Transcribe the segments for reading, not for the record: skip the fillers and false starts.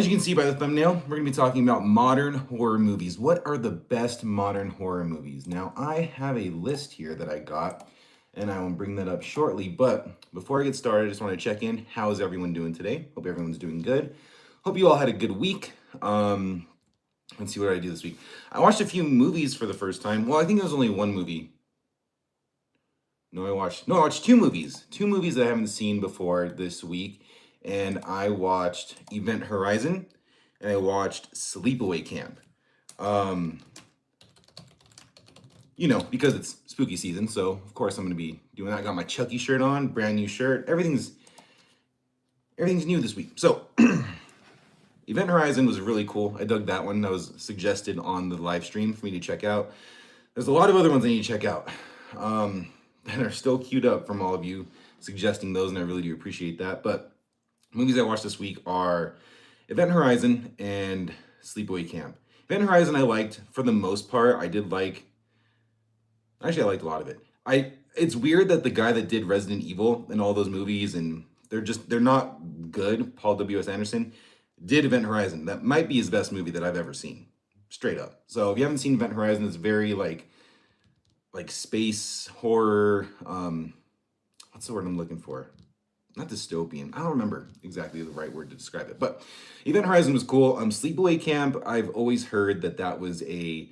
you can see by the thumbnail, we're going to be talking about modern horror movies. What are the best modern horror movies? Now, I have a list here that I got, and I will bring that up shortly. But before I get started, I just want to check in. How is everyone doing today? Hope everyone's doing good. Hope you all had a good week. Let's see what I do this week. I watched a few movies for the first time. Well, I think there was only one movie. I watched two movies. Two movies that I haven't seen before this week. And I watched Event Horizon and I watched Sleepaway Camp. Um, because it's spooky season, so of course I'm gonna be doing that. I got my Chucky shirt on, brand new shirt. Everything's new this week. So Event Horizon was really cool. I dug that one. That was suggested on the live stream for me to check out. There's a lot of other ones I need to check out that are still queued up from all of you suggesting those, and I really do appreciate that. But movies I watched this week are Event Horizon and Sleepaway Camp. Event Horizon I liked for the most part. I liked a lot of it. It's weird that the guy that did Resident Evil and all those movies, and they're not good, Paul W.S. Anderson, did Event Horizon. That might be his best movie that I've ever seen. Straight up. So if you haven't seen Event Horizon, it's very like space horror. What's the word I'm looking for? Not dystopian. I don't remember exactly the right word to describe it. But Event Horizon was cool. Sleepaway Camp, I've always heard that was a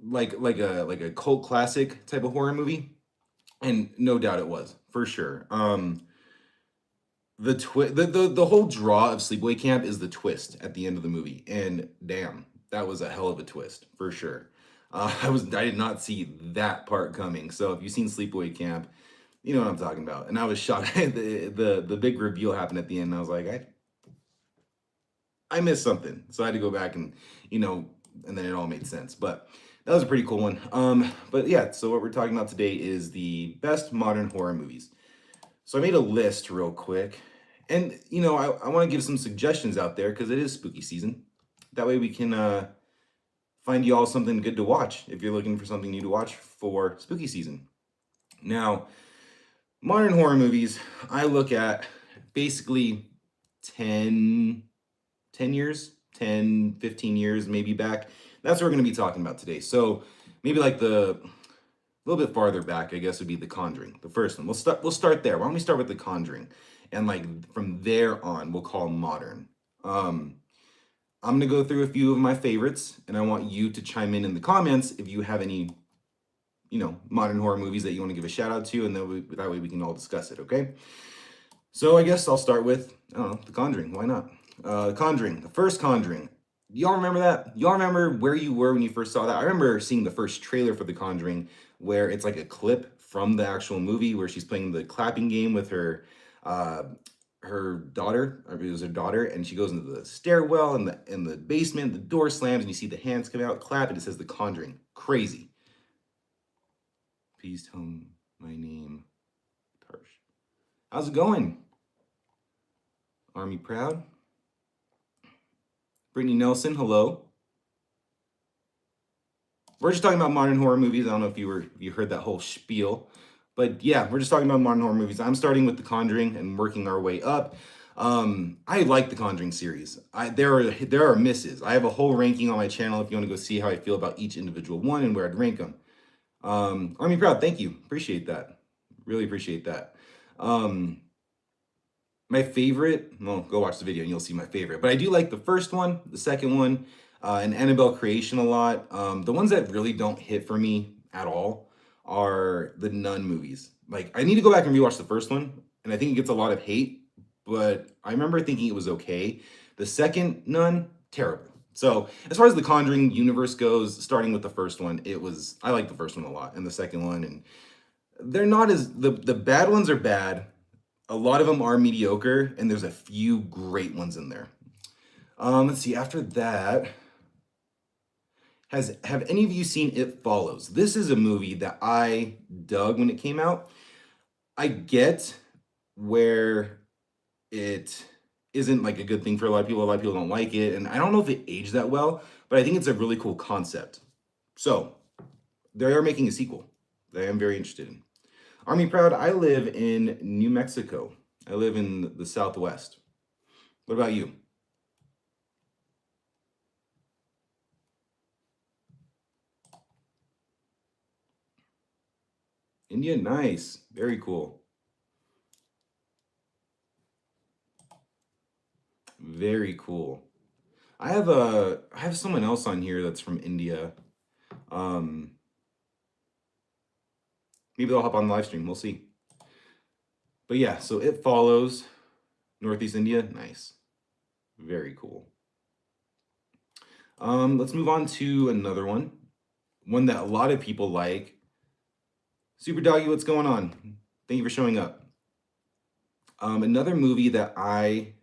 like a cult classic type of horror movie, and no doubt it was for sure. The whole draw of Sleepaway Camp is the twist at the end of the movie, and damn, that was a hell of a twist for sure. I did not see that part coming. So if you've seen Sleepaway Camp, you know what I'm talking about. And I was shocked. The big reveal happened at the end, and I was like, I missed something. So I had to go back and and then it all made sense. But that was a pretty cool one. But yeah, so what we're talking about today is the best modern horror movies. So I made a list real quick. And I want to give some suggestions out there because it is spooky season. That way we can find you all something good to watch if you're looking for something new to watch for spooky season. Now, modern horror movies, I look at basically 10 years, 10, 15 years maybe back. That's what we're going to be talking about today. So maybe like a little bit farther back, I guess, would be The Conjuring, the first one. We'll start there. Why don't we start with The Conjuring? And from there on, we'll call modern. I'm going to go through a few of my favorites, and I want you to chime in the comments if you have any modern horror movies that you want to give a shout out to, and then that way we can all discuss it, okay? So I guess I'll start with, The Conjuring. Why not? The Conjuring, the first Conjuring. Y'all remember that? Y'all remember where you were when you first saw that? I remember seeing the first trailer for The Conjuring where it's like a clip from the actual movie where she's playing the clapping game with her daughter. I mean, it was her daughter, and she goes into the stairwell in the basement. The door slams, and you see the hands come out, clap, and it says The Conjuring. Crazy. Please tell me my name, Tarsh. How's it going? Army Proud? Brittany Nelson, hello. We're just talking about modern horror movies. I don't know if you heard that whole spiel, but yeah, we're just talking about modern horror movies. I'm starting with The Conjuring and working our way up. I like the Conjuring series. There are misses. I have a whole ranking on my channel if you want to go see how I feel about each individual one and where I'd rank them. Army Proud, thank you. Appreciate that. Really appreciate that. My favorite, well, go watch the video and you'll see my favorite. But I do like the first one, the second one, and Annabelle Creation a lot. The ones that really don't hit for me at all are the Nun movies. Like, I need to go back and rewatch the first one, and I think it gets a lot of hate, but I remember thinking it was okay. The second Nun, terrible. So as far as the Conjuring universe goes, starting with the first one, I like the first one a lot, and the second one, and they're not the bad ones are bad. A lot of them are mediocre, and there's a few great ones in there. Let's see, after that, have any of you seen It Follows? This is a movie that I dug when it came out. I get where it isn't like a good thing for a lot of people. A lot of people don't like it, and I don't know if it aged that well, but I think it's a really cool concept. So they are making a sequel that I am very interested in. Army Proud, I live in New Mexico. I live in the Southwest. What about you? India, nice. Very cool. Very cool. I have someone else on here that's from India. Um, maybe they'll hop on the live stream. We'll see. But yeah, so It Follows, Northeast India, nice. Very cool. Let's move on to another one. One that a lot of people like. Super Doggy, what's going on? Thank you for showing up. Another movie that I'm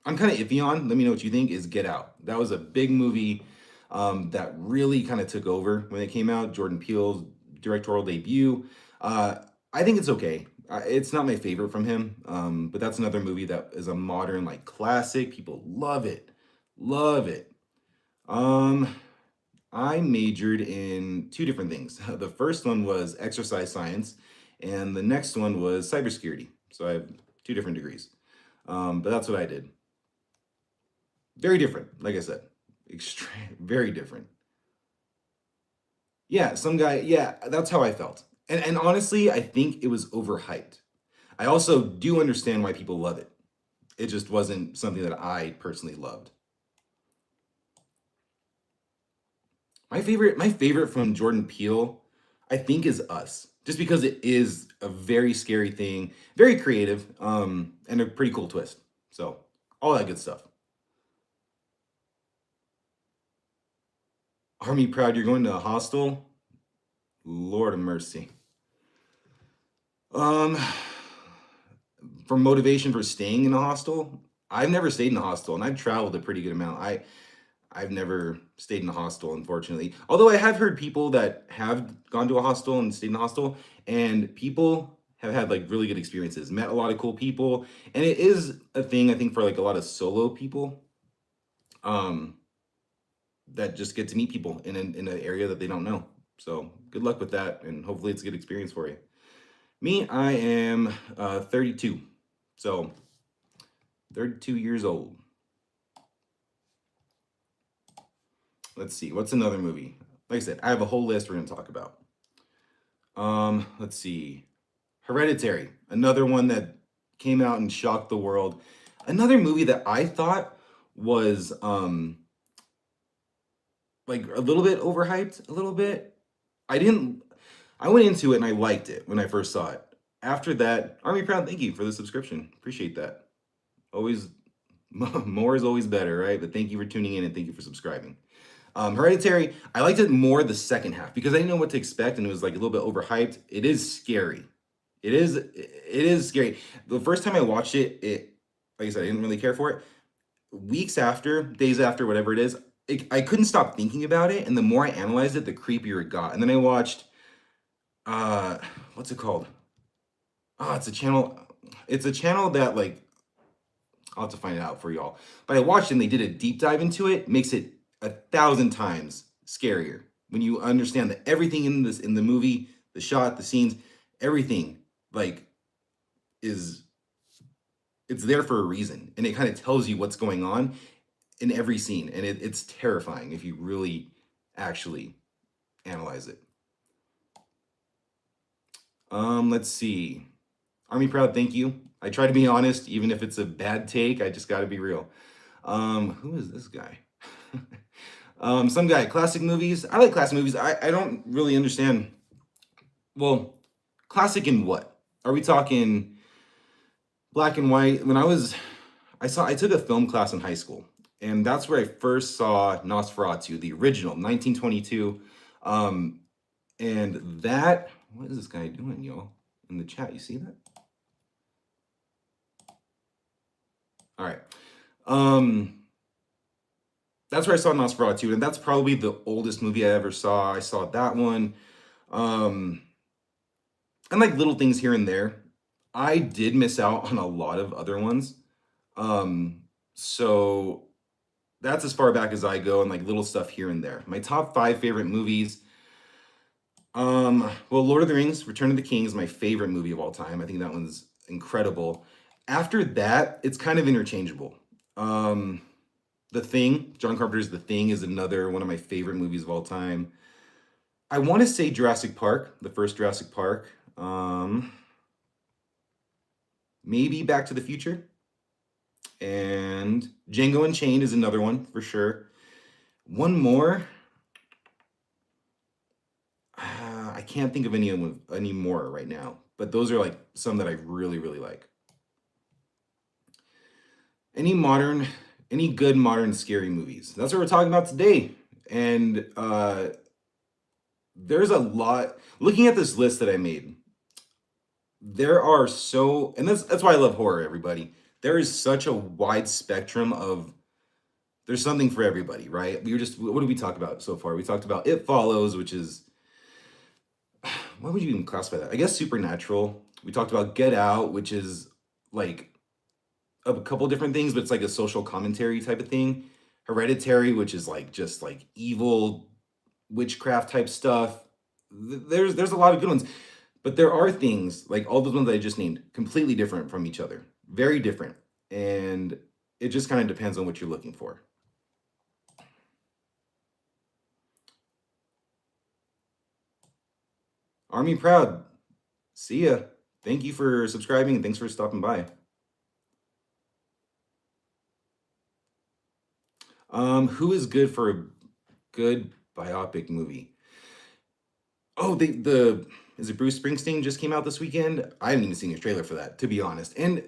kind of iffy on, let me know what you think, is Get Out. That was a big movie that really kind of took over when it came out. Jordan Peele's directorial debut. Uh, I think it's okay. It's not my favorite from him, but that's another movie that is a modern like classic. People love it, love it. Um, I majored in two different things. The first one was exercise science, and the next one was cybersecurity. So I have two different degrees. But that's what I did. Very different, like I said. Extreme, very different. Yeah, some guy, yeah, that's how I felt. And honestly, I think it was overhyped. I also do understand why people love it. It just wasn't something that I personally loved. My favorite from Jordan Peele, I think, is Us. Just because it is a very scary thing, very creative, and a pretty cool twist. So, all that good stuff. Army Proud, you're going to a hostel? Lord of mercy. Um, for motivation for staying in a hostel, I've never stayed in a hostel, and I've traveled a pretty good amount. I've never stayed in a hostel, unfortunately. Although I have heard people that have gone to a hostel and stayed in a hostel, and people have had like really good experiences, met a lot of cool people, and it is a thing I think for like a lot of solo people, um, that just get to meet people in an area that they don't know. So good luck with that, and hopefully it's a good experience for you. Me, I am 32, so 32 years old. Let's see, what's another movie? Like I said, I have a whole list we're gonna talk about. Let's see. Hereditary, another one that came out and shocked the world. Another movie that I thought was like a little bit overhyped, a little bit. I didn't I went into it and I liked it when I first saw it. After that, Army Proud, thank you for the subscription. Appreciate that. Always more is always better, right? But thank you for tuning in and thank you for subscribing. Hereditary, I liked it more the second half because I didn't know what to expect and it was like a little bit overhyped. It is scary. It is scary. The first time I watched it, like I said, I didn't really care for it. Weeks after, days after, whatever it is, I couldn't stop thinking about it, and the more I analyzed it, the creepier it got. And then I watched, uh, what's it called? Oh, it's a channel. It's a channel that like I'll have to find it out for y'all. But I watched it and they did a deep dive into it. Makes it 1,000 times scarier when you understand that everything in the movie, the shot, the scenes, everything like is it's there for a reason, and it kind of tells you what's going on in every scene, and it's terrifying if you really actually analyze it. Let's see. Army Proud, thank you. I try to be honest, even if it's a bad take. I just got to be real. Who is this guy? Some guy. Classic movies. I like classic movies. I don't really understand. Well, classic in what? Are we talking black and white? I took a film class in high school, and that's where I first saw Nosferatu, the original, 1922. Um, and that, what is this guy doing, y'all? In the chat, you see that? All right. That's where I saw Nosferatu, and that's probably the oldest movie I ever saw. I saw that one. Um, and like little things here and there. I did miss out on a lot of other ones. So that's as far back as I go, and like little stuff here and there. My top 5 favorite movies. Well, Lord of the Rings, Return of the King is my favorite movie of all time. I think that one's incredible. After that, it's kind of interchangeable. The Thing, John Carpenter's The Thing is another one of my favorite movies of all time. I want to say Jurassic Park, the first Jurassic Park. Maybe Back to the Future. And Django Unchained is another one for sure. One more. I can't think of any more right now, but those are like some that I really really like. Any modern, any good modern scary movies? That's what we're talking about today. And there's a lot. Looking at this list that I made, there are so, and that's why I love horror. Everybody, there is such a wide spectrum of. There's something for everybody, right? We were just, what did we talk about so far? We talked about It Follows, which is, what would you even classify that? I guess supernatural. We talked about Get Out, which is like a couple different things, but it's like a social commentary type of thing. Hereditary, which is like just like evil witchcraft type stuff. There's a lot of good ones, but there are things like all those ones that I just named completely different from each other, very different, and it just kind of depends on what you're looking for. Army Proud, see ya. Thank you for subscribing and thanks for stopping by. Who is good for a good biopic movie? Oh, the is it Bruce Springsteen just came out this weekend? I haven't even seen a trailer for that, to be honest. And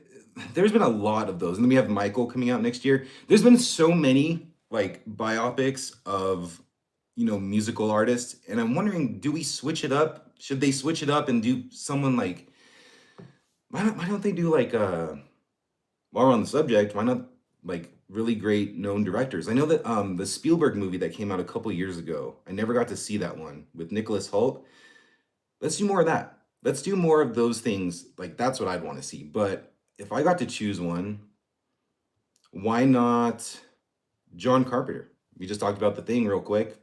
there's been a lot of those. And then we have Michael coming out next year. There's been so many like biopics of musical artists, and I'm wondering, do we switch it up? Should they switch it up and do someone like why don't they do like while we're on the subject, why not like really great known directors? I know that the Spielberg movie that came out a couple years ago, I never got to see that one with Nicholas Hoult. Let's do more of that. Let's do more of those things. Like that's what I'd want to see. But if I got to choose one, why not John Carpenter? We just talked about The Thing real quick.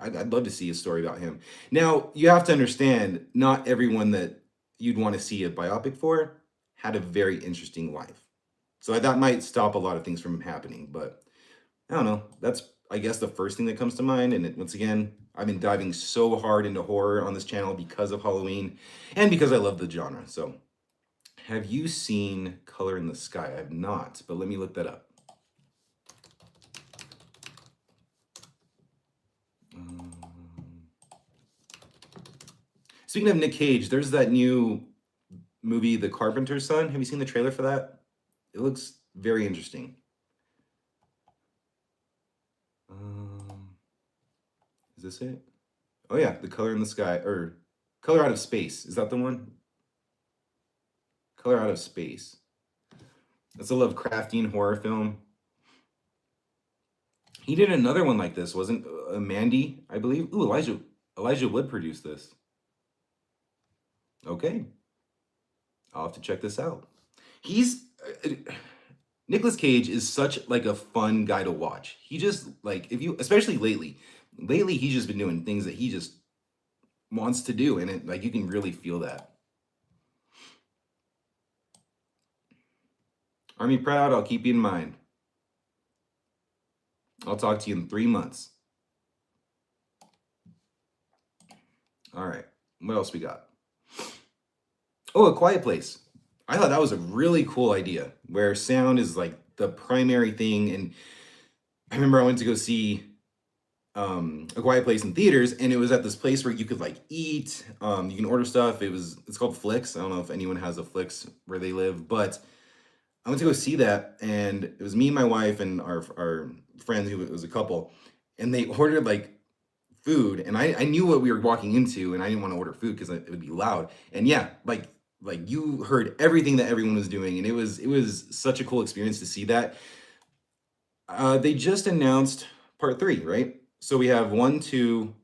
I'd love to see a story about him. Now, you have to understand, not everyone that you'd want to see a biopic for had a very interesting life. So that might stop a lot of things from happening. But I don't know. That's, I guess, the first thing that comes to mind. And once again, I've been diving so hard into horror on this channel because of Halloween and because I love the genre. So have you seen Color in the Sky? I've not, but let me look that up. Speaking of Nick Cage, there's that new movie, The Carpenter's Son. Have you seen the trailer for that? It looks very interesting. Is this it? Oh yeah, The Color in the Sky, or Color Out of Space. Is that the one? Color Out of Space. That's a Lovecraftian horror film. He did another one like this, wasn't Mandy, I believe? Ooh, Elijah Wood produced this. Okay. I'll have to check this out. He's Nicolas Cage is such like a fun guy to watch. He just like, if you, especially lately he's just been doing things that he just wants to do, and it like you can really feel that. Army Proud, I'll keep you in mind. I'll talk to you in 3 months. All right. What else we got? Oh, A Quiet Place. I thought that was a really cool idea where sound is like the primary thing. And I remember I went to go see A Quiet Place in theaters, and it was at this place where you could like eat, you can order stuff. It's called Flix. I don't know if anyone has a Flix where they live, but I went to go see that, and it was me, my wife, and our friend who was a couple, and they ordered like food, and I knew what we were walking into, and I didn't want to order food because it would be loud. And yeah, like you heard everything that everyone was doing, and it was such a cool experience to see that. They just announced part 3, right? So we have 1, 2,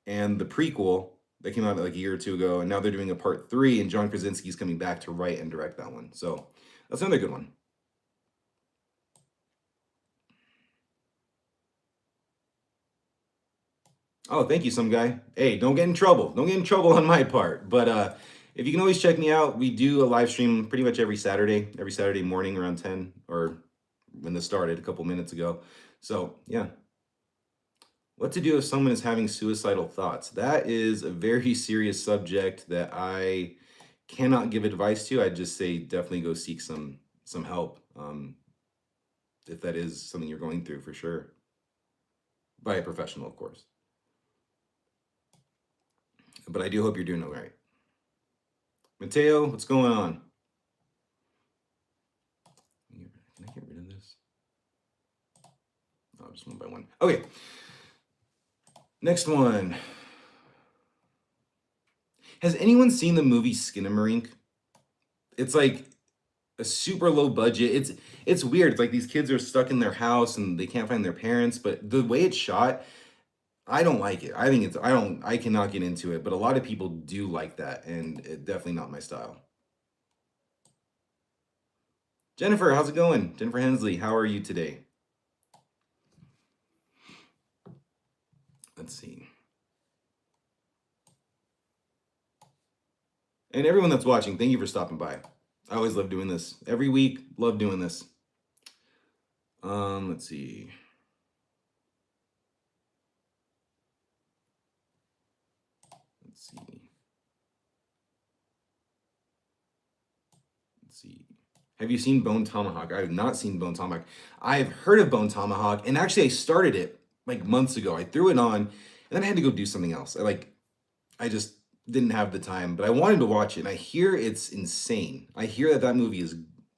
and the prequel that came out like a year or two ago, and now they're doing a part 3, and John Krasinski's coming back to write and direct that one. So that's another good one. Oh, thank you, some guy. Hey, don't get in trouble. Don't get in trouble on my part. But if you can always check me out, we do a live stream pretty much every Saturday morning around 10, or when this started a couple minutes ago. So yeah. What to do if someone is having suicidal thoughts? That is a very serious subject that I cannot give advice to. I'd just say definitely go seek some help, if that is something you're going through for sure, by a professional, of course. But I do hope you're doing all right. Mateo, what's going on? Can I get rid of this? Oh, just one by one. Okay. Next one. Has anyone seen the movie Skinamarink? It's like a super low budget. It's weird. It's like these kids are stuck in their house and they can't find their parents, but the way it's shot, I don't like it. I think it's I cannot get into it, but a lot of people do like that, and it definitely not my style. Jennifer, how's it going? Jennifer Hensley, how are you today? Let's see. And everyone that's watching, thank you for stopping by. I always love doing this. Every week, love doing this. Let's see. Let's see. Let's see. Have you seen Bone Tomahawk? I have not seen Bone Tomahawk. I've heard of Bone Tomahawk, and actually I started it like months ago. I threw it on, and then I had to go do something else. I just didn't have the time, but I wanted to watch it, and I hear it's insane. I hear that that movie is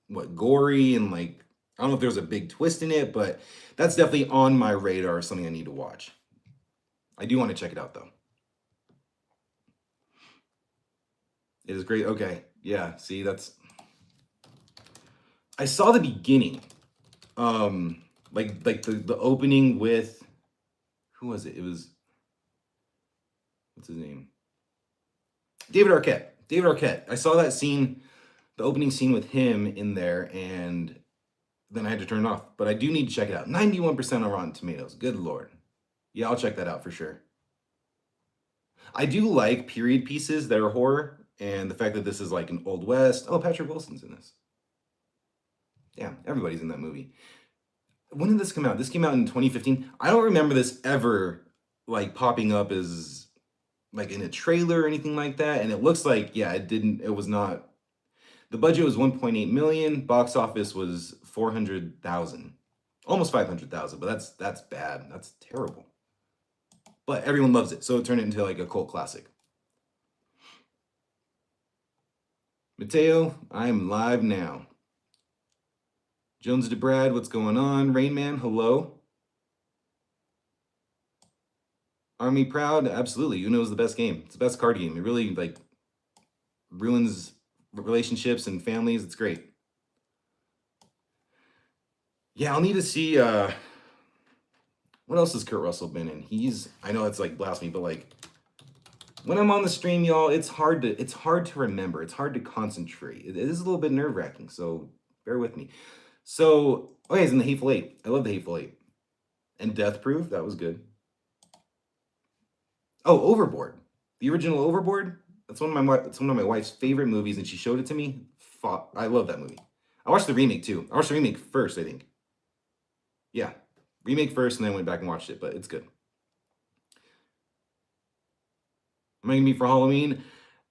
what gory and like I don't know if there's a big twist in it, but that's definitely on my radar, something I need to watch. I do want to check it out though. It is great. Okay. Yeah, see, that's I saw the beginning. Like the opening with who was it? It was what's his name? David Arquette. David Arquette. I saw that scene, the opening scene with him in there, and then I had to turn it off. But I do need to check it out. 91% on Rotten Tomatoes. Good lord. Yeah, I'll check that out for sure. I do like period pieces that are horror, and the fact that this is like an Old West. Oh, Patrick Wilson's in this. Damn, everybody's in that movie. When did this come out? This came out in 2015. I don't remember this ever like popping up as like in a trailer or anything like that. And it looks like, yeah, it was not. The budget was 1.8 million. Box office was 400,000, almost 500,000. But that's bad. That's terrible. But everyone loves it, so it turned into like a cult classic. Mateo, I'm live now. Jones to Brad, what's going on? Rain Man, hello. Army Proud, absolutely. Uno is the best game. It's the best card game. It really like ruins relationships and families. It's great. Yeah, I'll need to see what else has Kurt Russell been in? I know it's like blasphemy, but like when I'm on the stream, y'all, it's hard to remember. It's hard to concentrate. It is a little bit nerve-wracking, so bear with me. So, oh yeah, he's in the Hateful Eight. I love the Hateful Eight. And Death Proof, that was good. Oh, Overboard. The original Overboard. It's one of my wife's favorite movies, and she showed it to me. I love that movie. I watched the remake too. I watched the remake first, I think. Yeah, remake first, and then went back and watched it, but it's good. Am I gonna be for Halloween?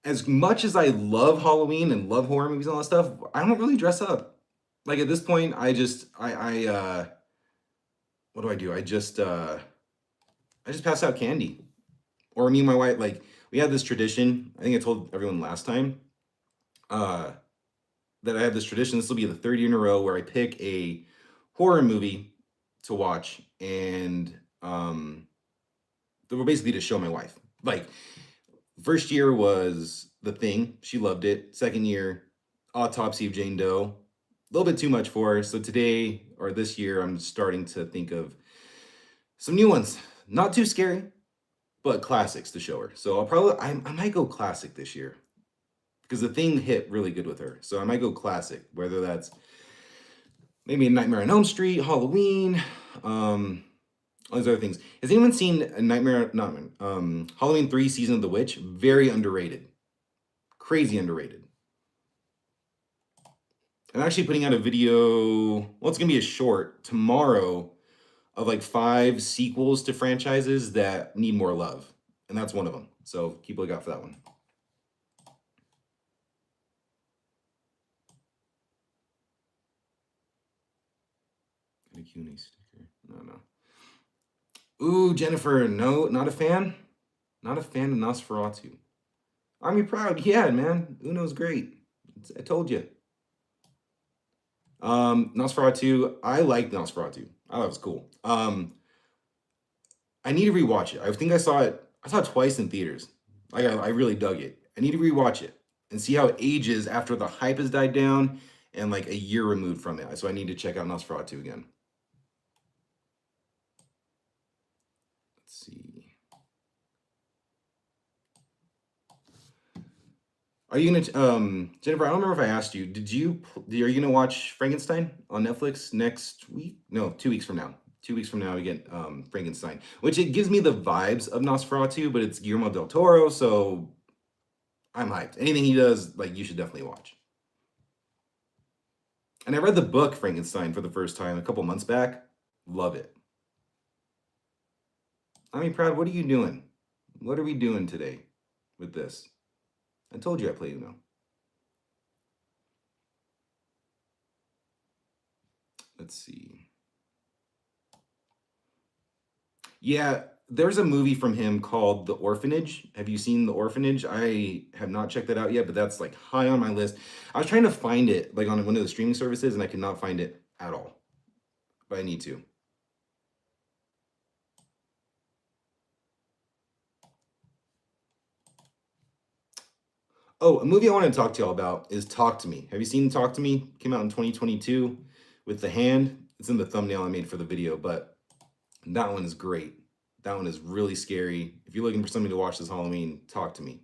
As much as I love Halloween and love horror movies and all that stuff, I don't really dress up. Like at this point, I what do I do? I just pass out candy. Or me and my wife, like we had this tradition. I think I told everyone last time that I have this tradition. This will be the third year in a row where I pick a horror movie to watch, and they were basically to show my wife. Like first year was The Thing. She loved it. Second year, Autopsy of Jane Doe. A little bit too much for her. So today or this year, I'm starting to think of some new ones. Not too scary, but classics to show her. So I might go classic this year because The Thing hit really good with her. So I might go classic, whether that's maybe a Nightmare on Elm Street, Halloween, all these other things. Has anyone seen a Halloween 3 Season of the Witch? Very underrated. Crazy underrated. I'm actually putting out a video, well, it's gonna be a short tomorrow of like 5 sequels to franchises that need more love, and that's one of them. So keep a lookout for that one. And a Q&A sticker. No. Ooh, Jennifer, no, not a fan. Not a fan of Nosferatu. Army Proud, yeah, man. Uno's great. I told you. Nosferatu, I like Nosferatu. I thought it was cool. I need to rewatch it. I think I saw it. I saw it twice in theaters. I really dug it. I need to rewatch it and see how it ages after the hype has died down and like a year removed from it. So I need to check out Nosferatu again. Let's see. Are you gonna Jennifer? I don't remember if I asked you. Are you gonna watch Frankenstein on Netflix next week? No, 2 weeks from now. 2 weeks from now we get Frankenstein, which it gives me the vibes of Nosferatu, but it's Guillermo del Toro, so I'm hyped. Anything he does, like you should definitely watch. And I read the book Frankenstein for the first time a couple months back. Love it. I mean, Proud, what are you doing? What are we doing today with this? I told you I play Uno. Let's see. Yeah, there's a movie from him called The Orphanage. Have you seen The Orphanage? I have not checked that out yet, but that's like high on my list. I was trying to find it like on one of the streaming services and I could not find it at all. But I need to. Oh, a movie I want to talk to y'all about is Talk to Me. Have you seen Talk to Me? Came out in 2022 with the hand. It's in the thumbnail I made for the video, but that one is great. That one is really scary. If you're looking for something to watch this Halloween, Talk to Me.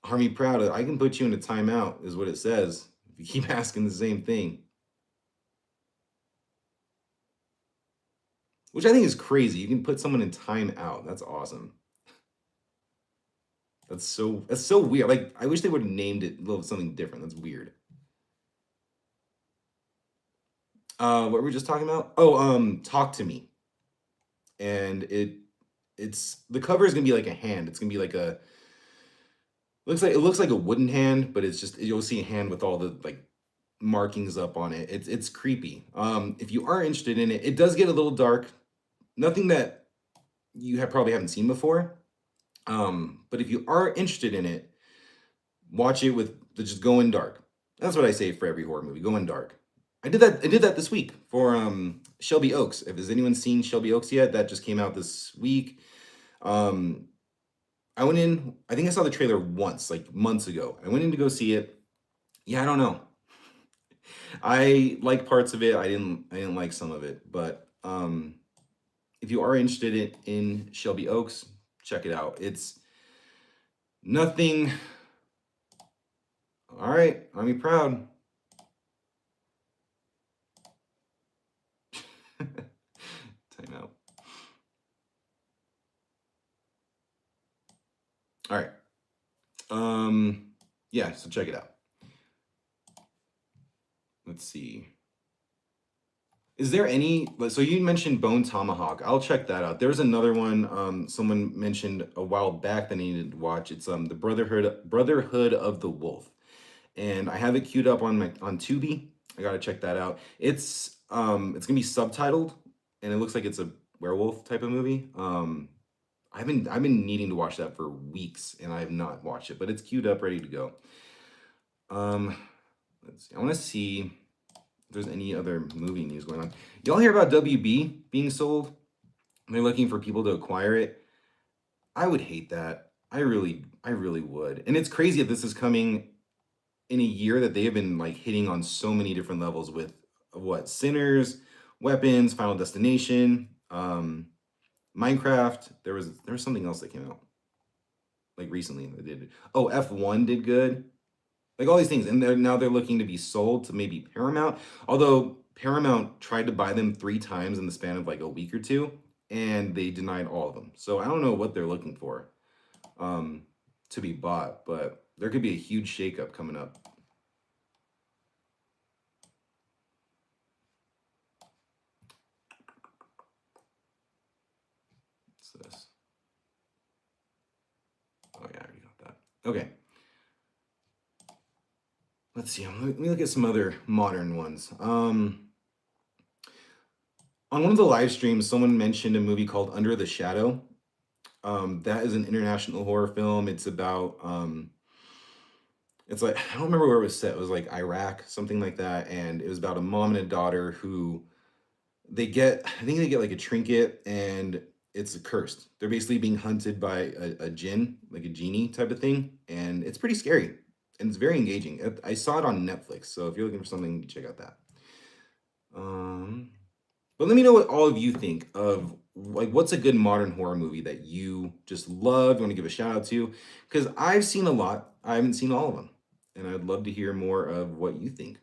Army Proud, I can put you in a timeout, is what it says. If you keep asking the same thing. Which I think is crazy. You can put someone in timeout. That's awesome. That's so weird. Like, I wish they would have named it a little something different. That's weird. What were we just talking about? Oh, Talk to Me. And it's the cover is gonna be like a hand. It's gonna be like a it looks like a wooden hand, but it's just you'll see a hand with all the like markings up on it. It's creepy. If you are interested in it, it does get a little dark. Nothing that you have probably haven't seen before. But if you are interested in it, watch it with just go in dark. That's what I say for every horror movie. Go in dark. I did that this week for Shelby Oaks. If has anyone seen Shelby Oaks yet? That just came out this week. Um, I went in, I think I saw the trailer once, like months ago. I went in to go see it. Yeah, I don't know. I like parts of it. I didn't like some of it, but if you are interested in Shelby Oaks, check it out. It's nothing. All right, Army Proud. Time out. All right. Yeah, so check it out. Let's see. Is there any, so you mentioned Bone Tomahawk. I'll check that out. There's another one someone mentioned a while back that I needed to watch. It's the Brotherhood of the Wolf. And I have it queued up on Tubi. I gotta check that out. It's gonna be subtitled and it looks like it's a werewolf type of movie. I've been needing to watch that for weeks and I have not watched it, but it's queued up, ready to go. Let's see. I want to see if there's any other movie news going on. Y'all hear about WB being sold? They're looking for people to acquire it. I would hate that. I really would. And it's crazy that this is coming in a year that they have been like hitting on so many different levels with what Sinners, Weapons, Final Destination, Minecraft. There was something else that came out like recently that did. Oh, F1 did good. Like all these things, and now they're looking to be sold to maybe Paramount. Although Paramount tried to buy them 3 times in the span of like a week or two, and they denied all of them. So I don't know what they're looking for to be bought, but there could be a huge shakeup coming up. Okay, let's see. Let me look at some other modern ones. On one of the live streams, someone mentioned a movie called Under the Shadow. That is an international horror film. It's about it's like I don't remember where it was set. It was like Iraq, something like that, and it was about a mom and a daughter who they get. I think they get like a trinket, and it's cursed. They're basically being hunted by a jinn, like a genie type of thing, and it's pretty scary and it's very engaging. I saw it on Netflix, so if you're looking for something, check out that. Um, but let me know what all of you think of like what's a good modern horror movie that you just love, you want to give a shout out to? Because I've seen a lot. I haven't seen all of them. And I'd love to hear more of what you think.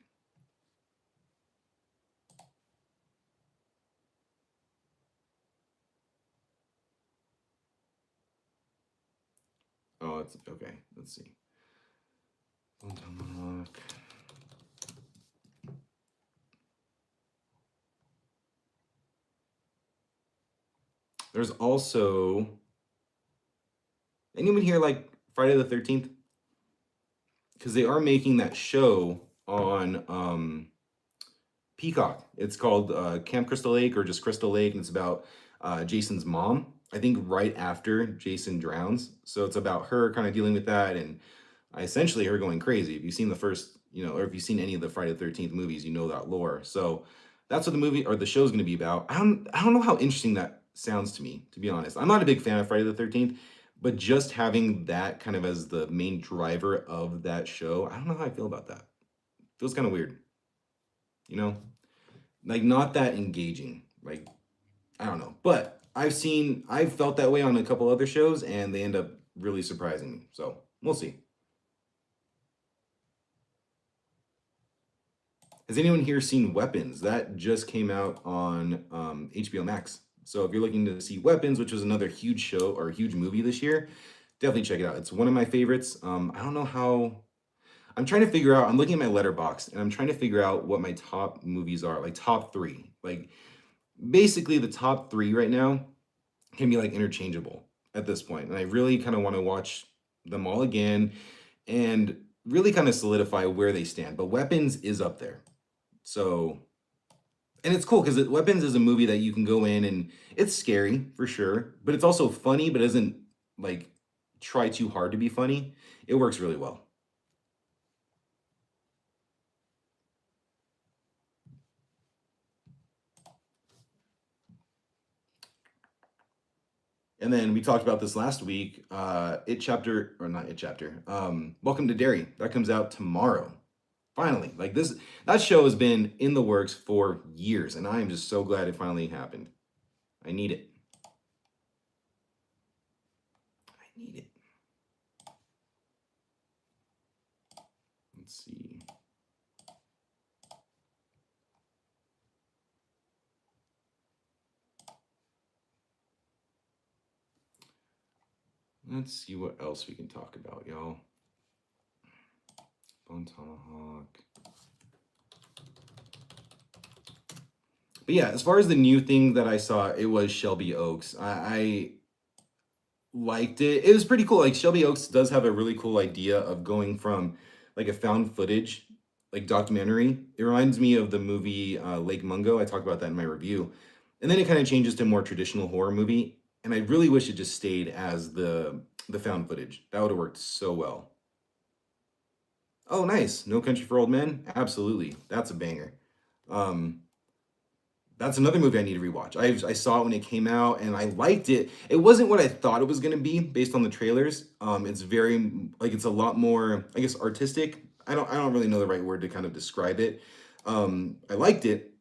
Oh, it's okay. Let's see. There's also anyone here like Friday the 13th? Because they are making that show on Peacock. It's called Camp Crystal Lake or just Crystal Lake, and it's about Jason's mom. I think right after Jason drowns, so it's about her kind of dealing with that, and essentially her going crazy. If you've seen the first, or if you've seen any of the Friday the 13th movies, you know that lore. So that's what the movie or the show is going to be about. I don't know how interesting that sounds to me, to be honest. I'm not a big fan of Friday the 13th, but just having that kind of as the main driver of that show, I don't know how I feel about that. Feels kind of weird, you know? Like not that engaging. Like I don't know. But I've felt that way on a couple other shows and they end up really surprising me. So, we'll see. Has anyone here seen Weapons? That just came out on HBO Max. So if you're looking to see Weapons, which was another huge show or huge movie this year, definitely check it out. It's one of my favorites. I don't know how. I'm trying to figure out. I'm looking at my letterbox and I'm trying to figure out what my top movies are, like top three. Like basically the top three right now can be like interchangeable at this point. And I really kind of want to watch them all again and really kind of solidify where they stand. But Weapons is up there. So, and it's cool because Weapons is a movie that you can go in and it's scary for sure, but it's also funny, but doesn't like try too hard to be funny. It works really well. And then we talked about this last week. It chapter or not it chapter. Welcome to Derry. That comes out tomorrow. Finally, like this, that show has been in the works for years, and I am just so glad it finally happened. I need it. I need it. Let's see. Let's see what else we can talk about, y'all. Bone Tomahawk. But yeah, as far as the new thing that I saw, it was Shelby Oaks. I liked it. It was pretty cool. Like Shelby Oaks does have a really cool idea of going from like a found footage like documentary. It reminds me of the movie Lake Mungo. I talked about that in my review. And then it kind of changes to more traditional horror movie. And I really wish it just stayed as the found footage. That would have worked so well. Oh, nice. No Country for Old Men? Absolutely. That's a banger. Um, that's another movie I need to rewatch. I saw it when it came out and I liked it. It wasn't what I thought it was going to be based on the trailers. It's very like it's a lot more I guess artistic. I don't really know the right word to kind of describe it. I liked it,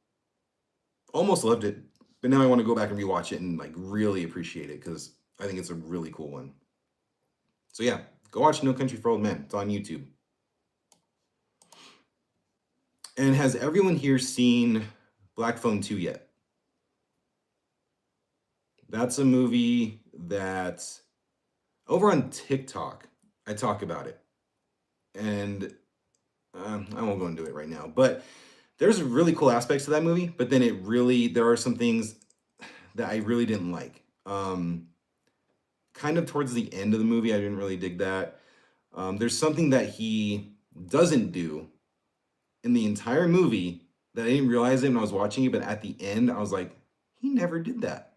almost loved it, but now I want to go back and rewatch it and like really appreciate it because I think it's a really cool one. So yeah, go watch No Country for Old Men. It's on YouTube. And has everyone here seen Black Phone 2 yet? That's a movie that over on TikTok, I talk about it. And I won't go into it right now, but there's really cool aspects to that movie, but then there are some things that I really didn't like. Kind of towards the end of the movie, I didn't really dig that. There's something that he doesn't do in the entire movie that I didn't realize it when I was watching it, but at the end, I was like, he never did that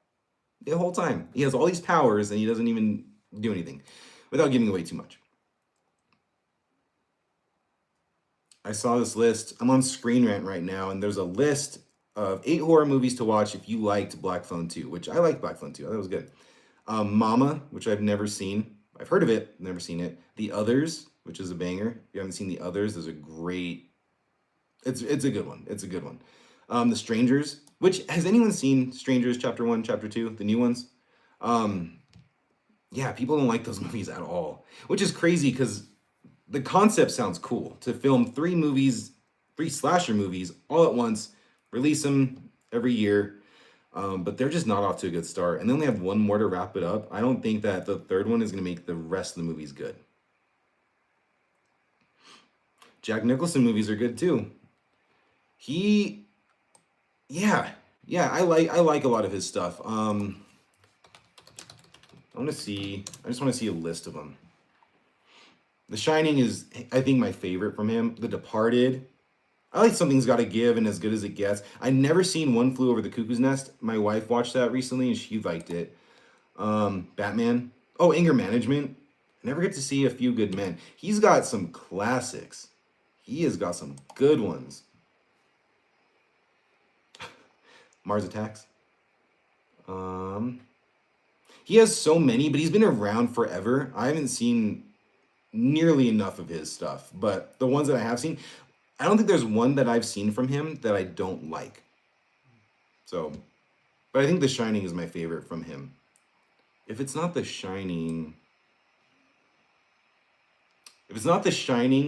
the whole time. He has all these powers and he doesn't even do anything without giving away too much. I saw this list. I'm on Screen Rant right now, and there's a list of 8 horror movies to watch if you liked Black Phone 2, which I liked Black Phone 2. I thought it was good. Mama, which I've never seen. I've heard of it, never seen it. The Others, which is a banger. If you haven't seen The Others, there's a great. It's a good one. It's a good one. The Strangers, which has anyone seen Strangers Chapter 1, Chapter 2, the new ones? Yeah, people don't like those movies at all, which is crazy because the concept sounds cool to film 3 slasher movies all at once, release them every year, but they're just not off to a good start. And they only have one more to wrap it up. I don't think that the third one is going to make the rest of the movies good. Jack Nicholson movies are good too. He, yeah, I like a lot of his stuff. I just want to see a list of them. The Shining is, I think, my favorite from him. The Departed. I like Something's Gotta Give and As Good as It Gets. I never seen One Flew Over the Cuckoo's Nest. My wife watched that recently and she liked it. Batman. Oh, Anger Management. I never get to see A Few Good Men. He's got some classics. He has got some good ones. Mars Attacks. He has so many, but he's been around forever. I haven't seen nearly enough of his stuff, but the ones that I have seen, I don't think there's one that I've seen from him that I don't like. So, but I think The Shining is my favorite from him. If it's not The Shining,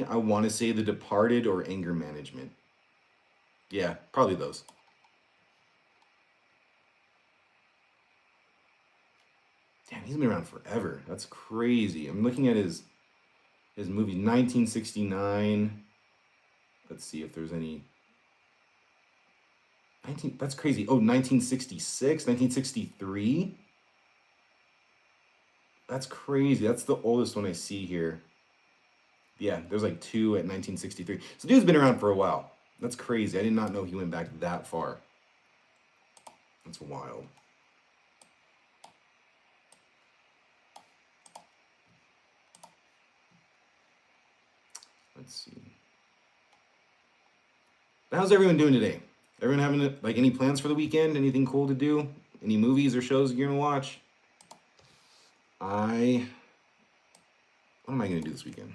I want to say The Departed or Anger Management. Yeah, probably those. Damn, he's been around forever. That's crazy. I'm looking at his movie, 1969. Let's see if there's any. That's crazy. Oh, 1966, 1963. That's crazy. That's the oldest one I see here. Yeah, there's like 2 at 1963. So dude's been around for a while. That's crazy. I did not know he went back that far. That's wild. Let's see. How's everyone doing today? Everyone having like any plans for the weekend? Anything cool to do? Any movies or shows you're gonna watch? What am I gonna do this weekend?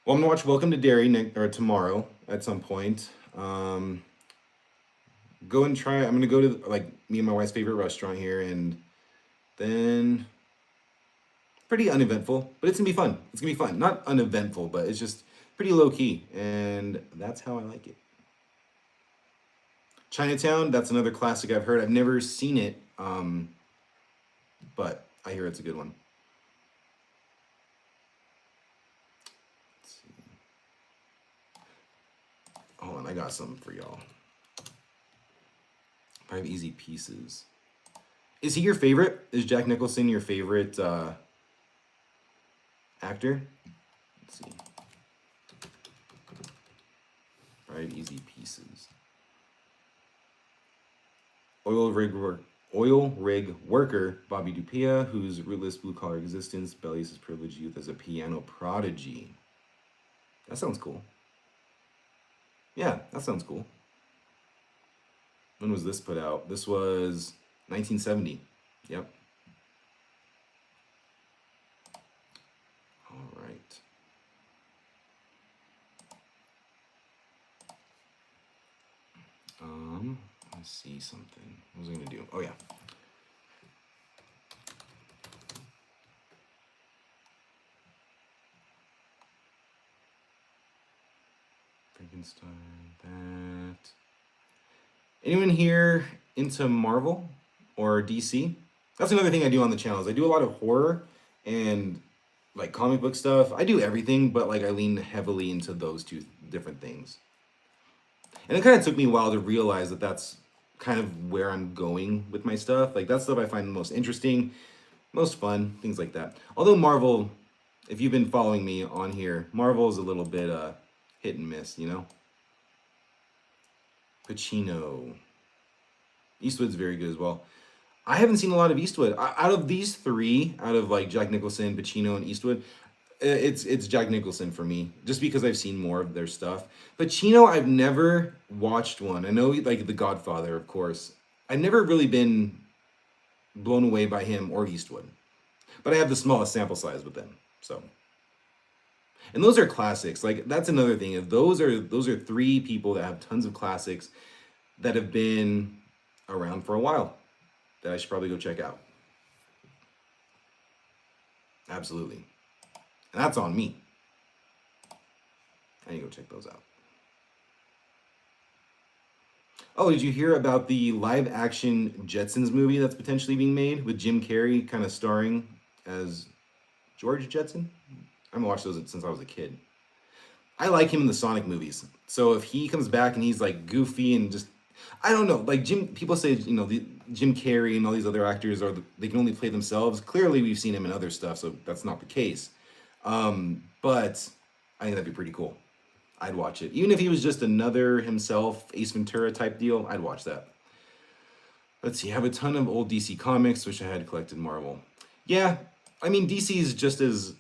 Well, I'm gonna watch Welcome to Derry tomorrow at some point. I'm gonna go to like me and my wife's favorite restaurant here, and then pretty uneventful, but it's gonna be fun. It's gonna be fun. Not uneventful, but it's just pretty low key, and that's how I like it. Chinatown, that's another classic I've heard. I've never seen it, but I hear it's a good one. Let's see. Hold on, I got something for y'all. 5 Easy Pieces. Is he your favorite? Is Jack Nicholson your favorite actor? Let's see. 5 Easy Pieces. Oil rig worker Bobby Dupia, whose rootless blue-collar existence bellies his privileged youth as a piano prodigy. That sounds cool. Yeah, that sounds cool. When was this put out? This was 1970. Yep. All right. Let's see something. What was I gonna do? Oh yeah. Frankenstein, that. Anyone here into Marvel or DC? That's another thing I do on the channel is I do a lot of horror and like comic book stuff. I do everything, but like I lean heavily into those 2 different things. And it kind of took me a while to realize that that's kind of where I'm going with my stuff. Like that stuff I find the most interesting, most fun, things like that. Although Marvel If you've been following me on here, Marvel is a little bit hit and miss, you know? Pacino. Eastwood's very good as well. I haven't seen a lot of Eastwood. Out of these three, out of like Jack Nicholson, Pacino, and Eastwood, it's Jack Nicholson for me, just because I've seen more of their stuff. Pacino, I've never watched one. I know like The Godfather, of course. I've never really been blown away by him or Eastwood, but I have the smallest sample size with them. So, and those are classics. Like that's another thing. Those are three people that have tons of classics that have been around for a while that I should probably go check out. Absolutely. And that's on me. I need to go check those out. Oh, did you hear about the live action Jetsons movie that's potentially being made with Jim Carrey kind of starring as George Jetson? I haven't watched those since I was a kid. I like him in the Sonic movies. So if he comes back and he's like goofy and just, I don't know, like people say, you know, Jim Carrey and all these other actors they can only play themselves. Clearly, we've seen him in other stuff, so that's not the case. But I think that'd be pretty cool. I'd watch it. Even if he was just another himself, Ace Ventura type deal, I'd watch that. Let's see, I have a ton of old DC comics, which I had collected Marvel. Yeah, I mean DC is just as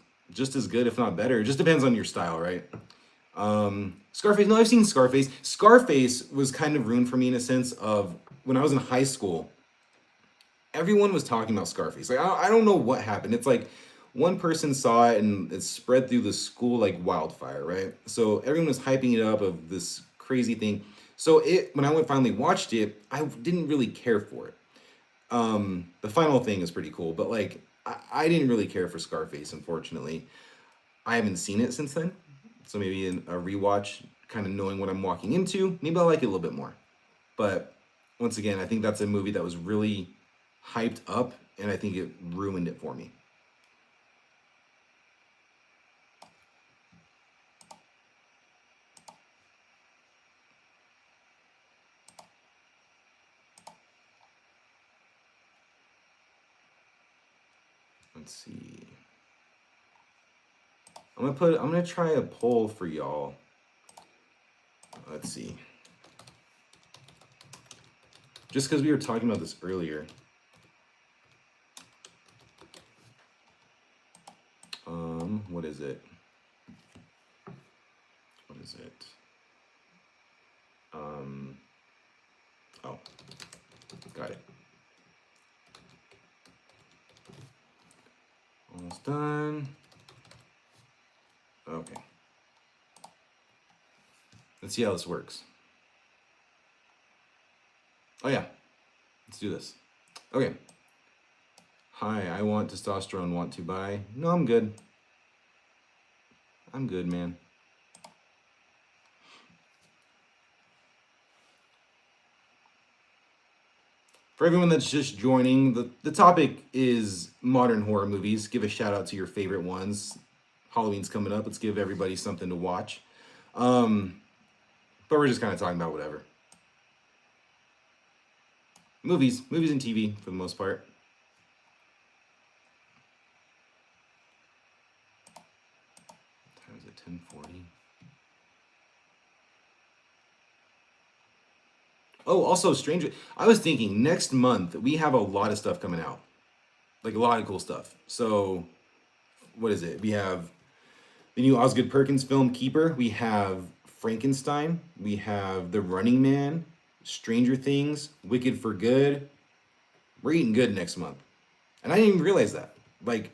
good, if not better. It just depends on your style, right? Scarface. No, I've seen Scarface. Scarface was kind of ruined for me in a sense of when I was in high school. Everyone was talking about Scarface. Like I don't know what happened. It's like one person saw it and it spread through the school like wildfire, right? So everyone was hyping it up of this crazy thing. So when I finally watched it, I didn't really care for it. The final thing is pretty cool, but like I didn't really care for Scarface, unfortunately. I haven't seen it since then, so maybe a rewatch, kind of knowing what I'm walking into, maybe I'll like it a little bit more. But once again, I think that's a movie that was really hyped up, and I think it ruined it for me. Let's see. I'm gonna try a poll for y'all. Let's see. Just because we were talking about this earlier. What is it? What is it? Oh, got it. Almost done. Okay. Let's see how this works. Oh yeah, let's do this. Okay. Hi, I want testosterone, want to buy. No, I'm good. I'm good, man. For everyone that's just joining, the topic is modern horror movies. Give a shout out to your favorite ones. Halloween's coming up. Let's give everybody something to watch. But we're just kind of talking about whatever. Movies and TV for the most part. What time is it? 10:40. Oh, also, Stranger. I was thinking next month we have a lot of stuff coming out, like a lot of cool stuff. So, what is it? We have the new Osgood Perkins film Keeper. We have Frankenstein. We have The Running Man, Stranger Things, Wicked for Good. We're eating good next month, and I didn't even realize that. Like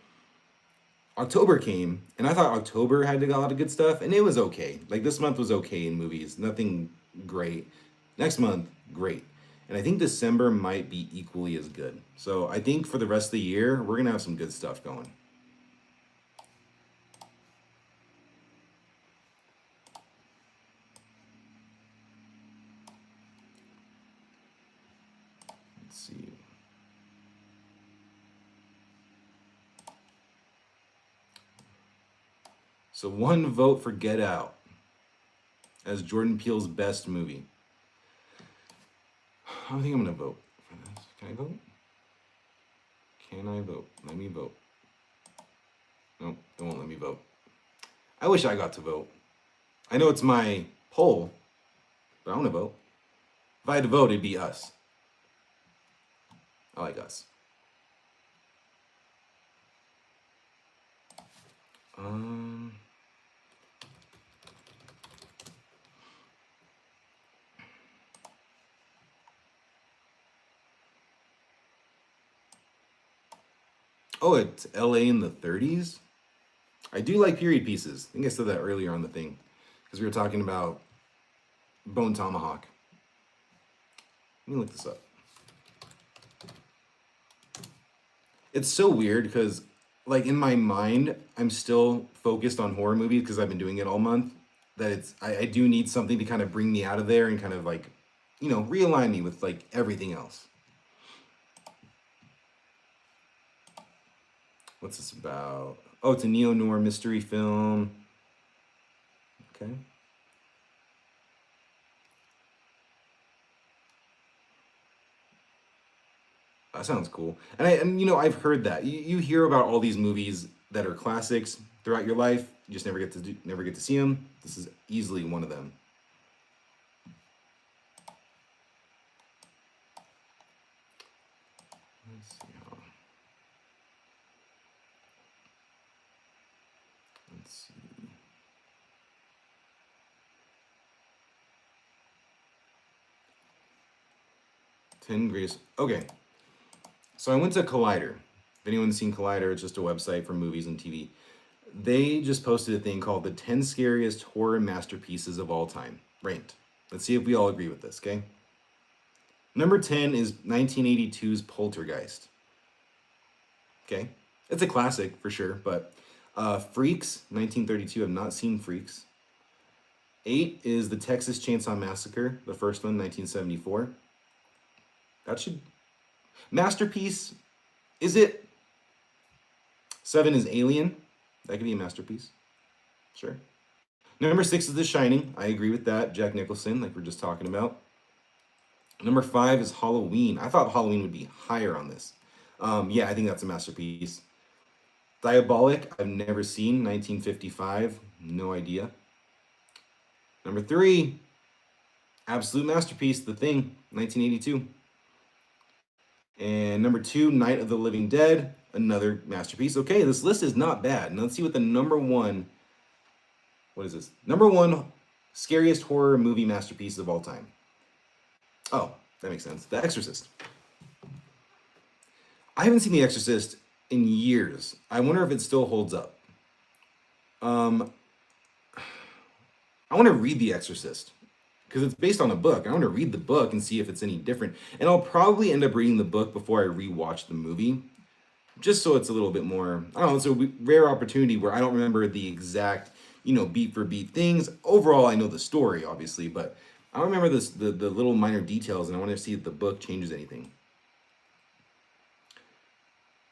October came, and I thought October had a lot of good stuff, and it was okay. Like this month was okay in movies, nothing great. Next month, great. And I think December might be equally as good. So I think for the rest of the year, we're gonna have some good stuff going. Let's see. So one vote for Get Out as Jordan Peele's best movie. I think I'm gonna vote for this. Can I vote? Can I vote? Let me vote. Nope, it won't let me vote. I wish I got to vote. I know it's my poll, but I want to vote. If I had to vote, it'd be us. I like us. Um, oh, it's LA in the 30s? I do like period pieces. I think I said that earlier on the thing because we were talking about Bone Tomahawk. Let me look this up. It's so weird because, like, in my mind, I'm still focused on horror movies because I've been doing it all month. That I do need something to kind of bring me out of there and kind of like, realign me with like everything else. What's this about? Oh, it's a neo-noir mystery film. Okay. That sounds cool. And I've heard that. You hear about all these movies that are classics throughout your life. You just never get to see them. This is easily one of them. Let's see how. Let's see. Ten greatest. Okay. So I went to Collider. If anyone's seen Collider, it's just a website for movies and TV. They just posted a thing called the 10 scariest horror masterpieces of all time, ranked. Let's see if we all agree with this, okay? Number 10 is 1982's Poltergeist. Okay? It's a classic for sure, but Freaks, 1932. I've not seen Freaks. 8 is the Texas Chainsaw Massacre, the first one, 1974. That should... Masterpiece, is it? 7 is Alien. That could be a masterpiece. Sure. Number 6 is The Shining. I agree with that. Jack Nicholson, like we're just talking about. Number 5 is Halloween. I thought Halloween would be higher on this. Yeah, I think that's a masterpiece. Diabolic, I've never seen. 1955, no idea. Number 3, absolute masterpiece, The Thing, 1982. And number 2, Night of the Living Dead, another masterpiece. Okay, this list is not bad. Now let's see what the number 1, what is this? Number 1 scariest horror movie masterpiece of all time. Oh, that makes sense. The Exorcist. I haven't seen The Exorcist in years. I wonder if it still holds up. I want to read The Exorcist because it's based on a book. I want to read the book and see if it's any different. And I'll probably end up reading the book before I rewatch the movie, just so it's a little bit more, I don't know, it's a rare opportunity where I don't remember the exact, beat for beat things. Overall, I know the story, obviously, but I don't remember the little minor details, and I want to see if the book changes anything.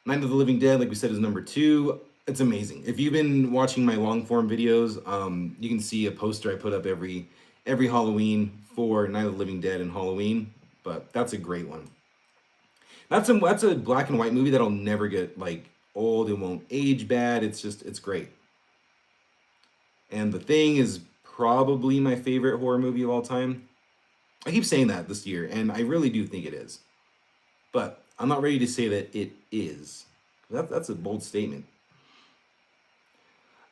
Night of the Living Dead, like we said, is number 2. It's amazing. If you've been watching my long form videos, you can see a poster I put up every Halloween for Night of the Living Dead and Halloween, but that's a great one. That's a black and white movie that'll never get like old. It won't age bad. It's great. And The Thing is probably my favorite horror movie of all time. I keep saying that this year, and I really do think it is. But I'm not ready to say that it is. That's a bold statement.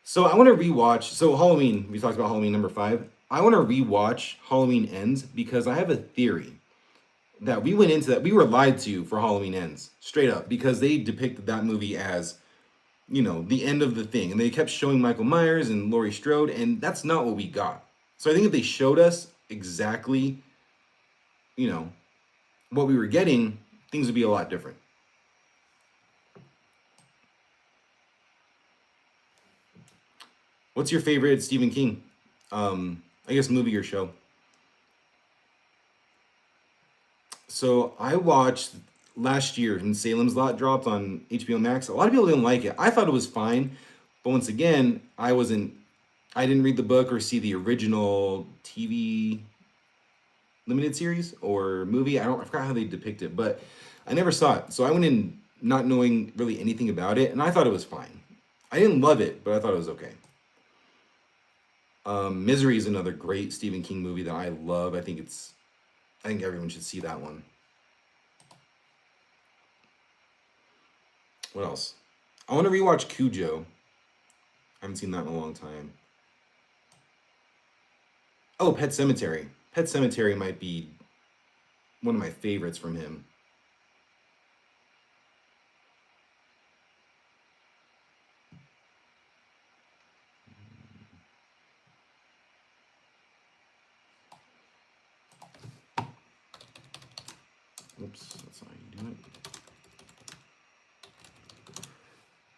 So I want to rewatch. So Halloween, we talked about Halloween number 5. I want to rewatch Halloween Ends because I have a theory that we were lied to for Halloween Ends, straight up, because they depicted that movie as, the end of the thing. And they kept showing Michael Myers and Laurie Strode, and that's not what we got. So I think if they showed us exactly, what we were getting, things would be a lot different. What's your favorite Stephen King, I guess, movie or show? So I watched last year when Salem's Lot dropped on HBO Max. A lot of people didn't like it. I thought it was fine, but once again, I didn't read the book or see the original TV limited series or movie. I forgot how they depict it, but I never saw it. So I went in not knowing really anything about it, and I thought it was fine. I didn't love it, but I thought it was okay. Misery is another great Stephen King movie that I love. I think everyone should see that one. What else? I want to rewatch Cujo. I haven't seen that in a long time. Oh, Pet Cemetery. Pet Cemetery might be one of my favorites from him. Oops, that's not how you do it.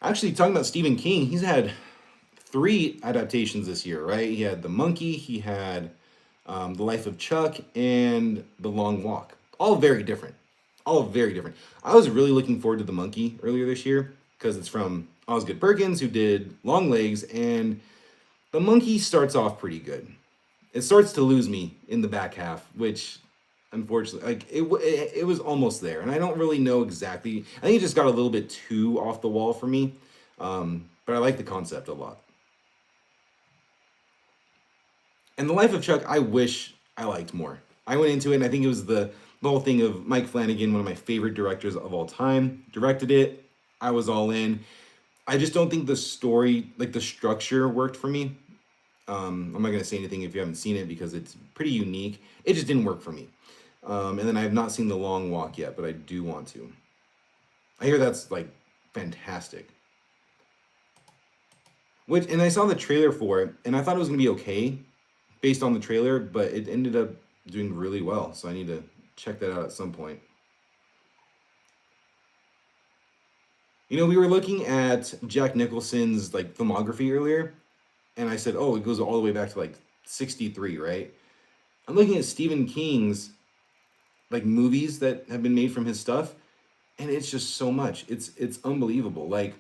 Actually, talking about Stephen King, he's had 3 adaptations this year, right? He had The Monkey, he had The Life of Chuck, and The Long Walk. All very different. All very different. I was really looking forward to The Monkey earlier this year because it's from Osgood Perkins, who did Long Legs, and The Monkey starts off pretty good. It starts to lose me in the back half, which unfortunately, like it was almost there, and I don't really know exactly. I think it just got a little bit too off the wall for me, but I like the concept a lot. And The Life of Chuck, I wish I liked more. I went into it, and I think it was the whole thing of Mike Flanagan, one of my favorite directors of all time, directed it. I was all in. I just don't think the story, like the structure, worked for me. I'm not gonna say anything if you haven't seen it because it's pretty unique. It just didn't work for me. And then I have not seen The Long Walk yet, but I do want to. I hear that's like fantastic. Which and I saw the trailer for it, and I thought it was gonna be okay, based on the trailer, but it ended up doing really well. So I need to check that out at some point. You know, we were looking at Jack Nicholson's like filmography earlier, and I said, "Oh, it goes all the way back to like '63, right?" I'm looking at Stephen King's like movies that have been made from his stuff, and it's just so much. It's unbelievable. Like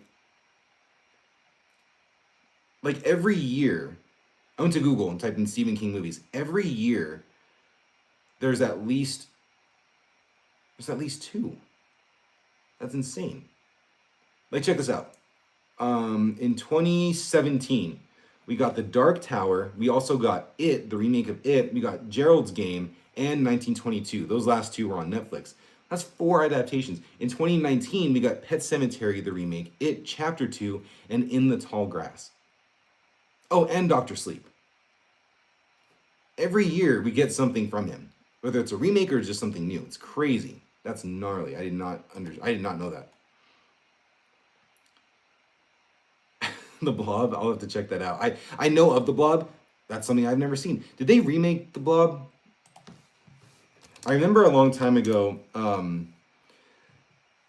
every year, I went to Google and typed in Stephen King movies. Every year, there's at least there's at least 2. That's insane. Like check this out. In 2017, we got The Dark Tower. We also got It, the remake of It. We got Gerald's Game and 1922. Those last 2 were on Netflix. That's 4 adaptations. In 2019, we got Pet Cemetery, the remake, It Chapter 2, and In the Tall Grass. Oh, and Doctor Sleep. Every year we get something from him, whether it's a remake or just something new. It's crazy. That's gnarly. I did not know that. The Blob, I'll have to check that out. I know of The Blob. That's something I've never seen. Did they remake The Blob? I remember a long time ago,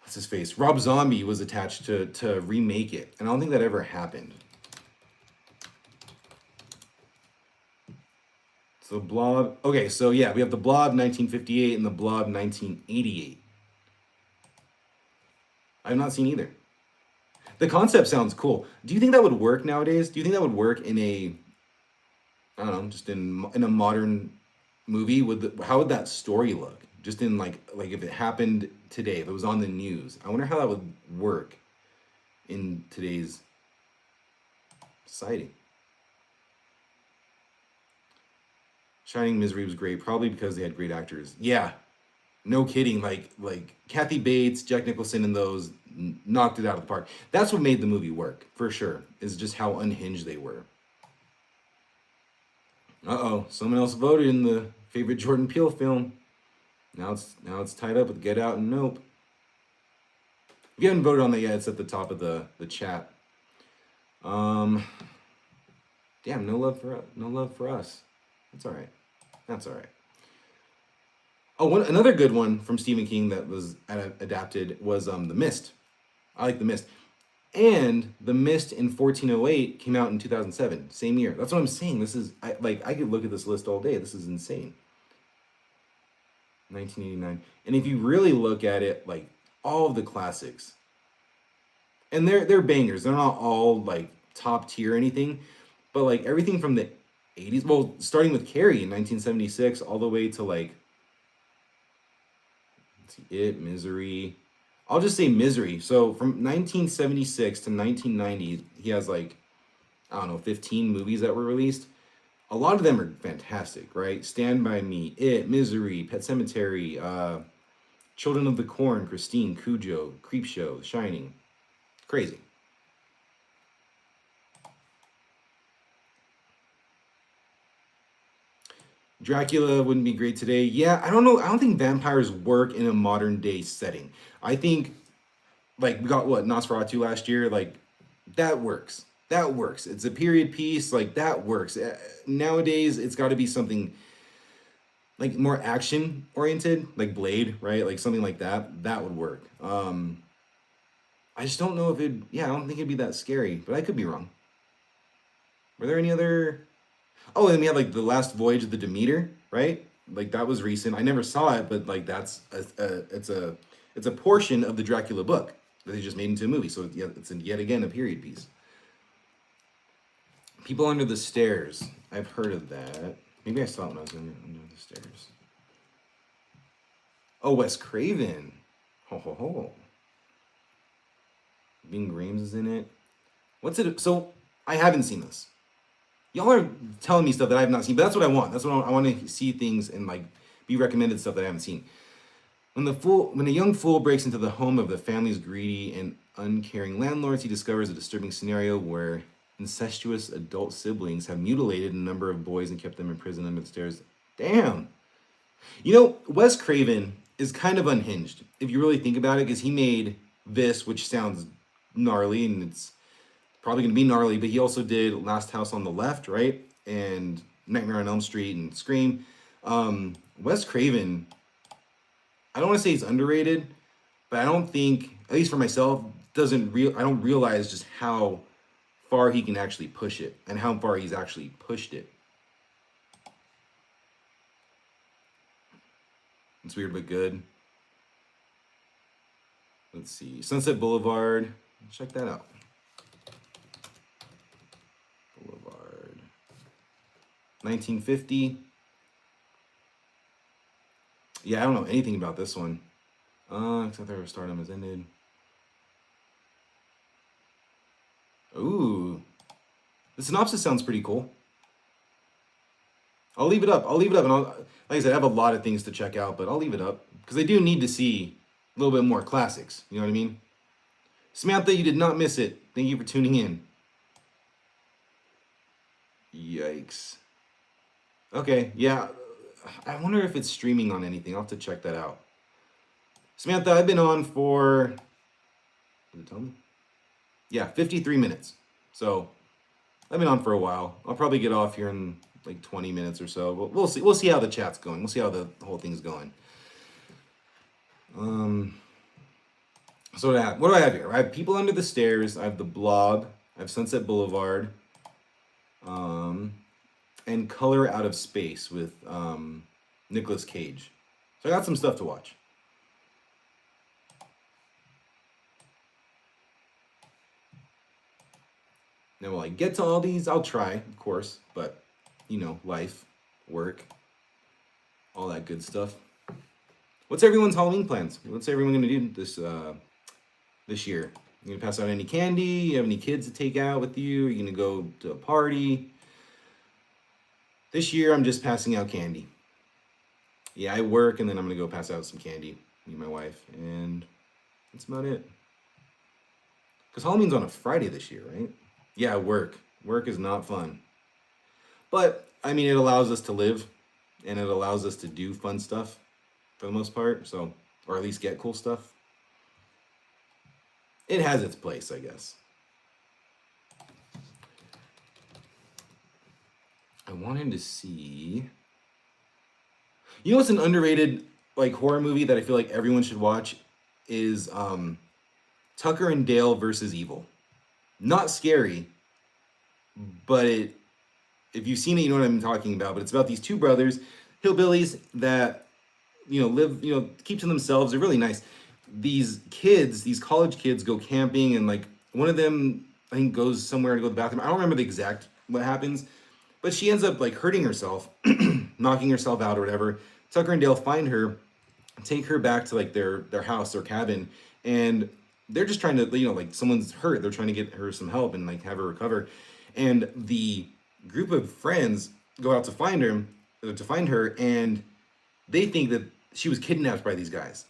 what's his face? Rob Zombie was attached to remake it, and I don't think that ever happened. So Blob. Okay, so yeah, we have The Blob 1958 and The Blob 1988. I've not seen either. The concept sounds cool. Do you think that would work nowadays? Do you think that would work in a, I don't know, just in a modern movie? How would that story look? Just in like if it happened today, if it was on the news. I wonder how that would work in today's society. Shining Misery was great, probably because they had great actors. Yeah, no kidding. Like Kathy Bates, Jack Nicholson, and those knocked it out of the park. That's what made the movie work for sure. Is just how unhinged they were. Uh-oh, someone else voted in the favorite Jordan Peele film. Now it's tied up with Get Out and Nope. If you haven't voted on that yet, it's at the top of the chat. Damn, no love for us. That's all right. That's all right. Oh, another good one from Stephen King that was adapted was The Mist. I like The Mist. And The Mist in 1408 came out in 2007, same year. That's what I'm saying. This is I could look at this list all day. This is insane. 1989. And if you really look at it, like all of the classics, and they're bangers. They're not all like top tier or anything, but like everything from the 80s, well, starting with Carrie in 1976 all the way to like let's see, It, Misery, I'll just say Misery. So from 1976 to 1990, he has like, I don't know, 15 movies that were released. A lot of them are fantastic, right? Stand By Me, It, Misery, Pet Cemetery, Children of the Corn, Christine, Cujo, Creepshow, Shining. Crazy. Dracula wouldn't be great today. Yeah, I don't know. I don't think vampires work in a modern day setting. I think, like, we got what, Nosferatu last year? Like, that works. That works. It's a period piece. Like, that works. Nowadays, it's got to be something like more action oriented, like Blade, right? Like something like that. That would work. I just don't know if it. Yeah, I don't think it'd be that scary, but I could be wrong. Were there any other? Oh, and then we had like the Last Voyage of the Demeter, right? Like that was recent. I never saw it, but like that's it's a portion of the Dracula book that they just made into a movie. So it's yet again a period piece. People Under the Stairs. I've heard of that. Maybe I saw it when I was under the stairs. Oh, Wes Craven. Ho ho ho. Ving Rhames is in it. What's it? So I haven't seen this. Y'all are telling me stuff that I have not seen, but that's what I want. That's what I want to see things and like be recommended stuff that I haven't seen. When a young fool breaks into the home of the family's greedy and uncaring landlords, he discovers a disturbing scenario where incestuous adult siblings have mutilated a number of boys and kept them in prison under the stairs. Damn. You know, Wes Craven is kind of unhinged if you really think about it, because he made this, which sounds gnarly, and it's probably going to be gnarly, but he also did Last House on the Left, right? And Nightmare on Elm Street and Scream. Wes Craven, I don't want to say he's underrated, but I don't think, at least for myself, I don't realize just how far he can actually push it and how far he's actually pushed it. It's weird but good. Let's see. Sunset Boulevard. Check that out. Boulevard. 1950. Yeah, I don't know anything about this one. Except their stardom has ended. Ooh. The synopsis sounds pretty cool. I'll leave it up. And like I said, I have a lot of things to check out, but I'll leave it up because I do need to see a little bit more classics. You know what I mean? Samantha, you did not miss it. Thank you for tuning in. Yikes. Okay, yeah. I wonder if it's streaming on anything. I'll have to check that out. Samantha, I've been on for, did it tell me? Yeah, 53 minutes. So I've been on for a while. I'll probably get off here in like 20 minutes or so. But we'll see. We'll see how the chat's going. We'll see how the whole thing's going. So what do I have here? I have People Under the Stairs. I have The Blob. I have Sunset Boulevard. And Color Out of Space with Nicolas Cage. So I got some stuff to watch. Now, will I get to all these? I'll try, of course, but you know, life, work, all that good stuff. What's everyone's Halloween plans? What's everyone gonna do this year? You gonna pass out any candy? You have any kids to take out with you? Are you gonna go to a party? This year, I'm just passing out candy. Yeah, I work, and then I'm gonna go pass out some candy, me and my wife, and that's about it. Because Halloween's on a Friday this year, right? Yeah, work. Work is not fun. But, I mean, it allows us to live, and it allows us to do fun stuff, for the most part, so, or at least get cool stuff. It has its place, I guess. I wanted to see... You know what's an underrated, like, horror movie that I feel like everyone should watch is Tucker and Dale versus Evil. Not scary, but if you've seen it, you know what I'm talking about. But it's about these two brothers, hillbillies, that, you know, live, you know, keep to themselves. They're really nice. These kids, these college kids, go camping, and like one of them, I think, goes somewhere to go to the bathroom. I don't remember the exact what happens, but she ends up like hurting herself, knocking herself out or whatever. Tucker and Dale find her, take her back to like their house, their cabin, and they're just trying to, like someone's hurt. They're trying to get her some help and like have her recover. And the group of friends go out to find her, and they think that she was kidnapped by these guys,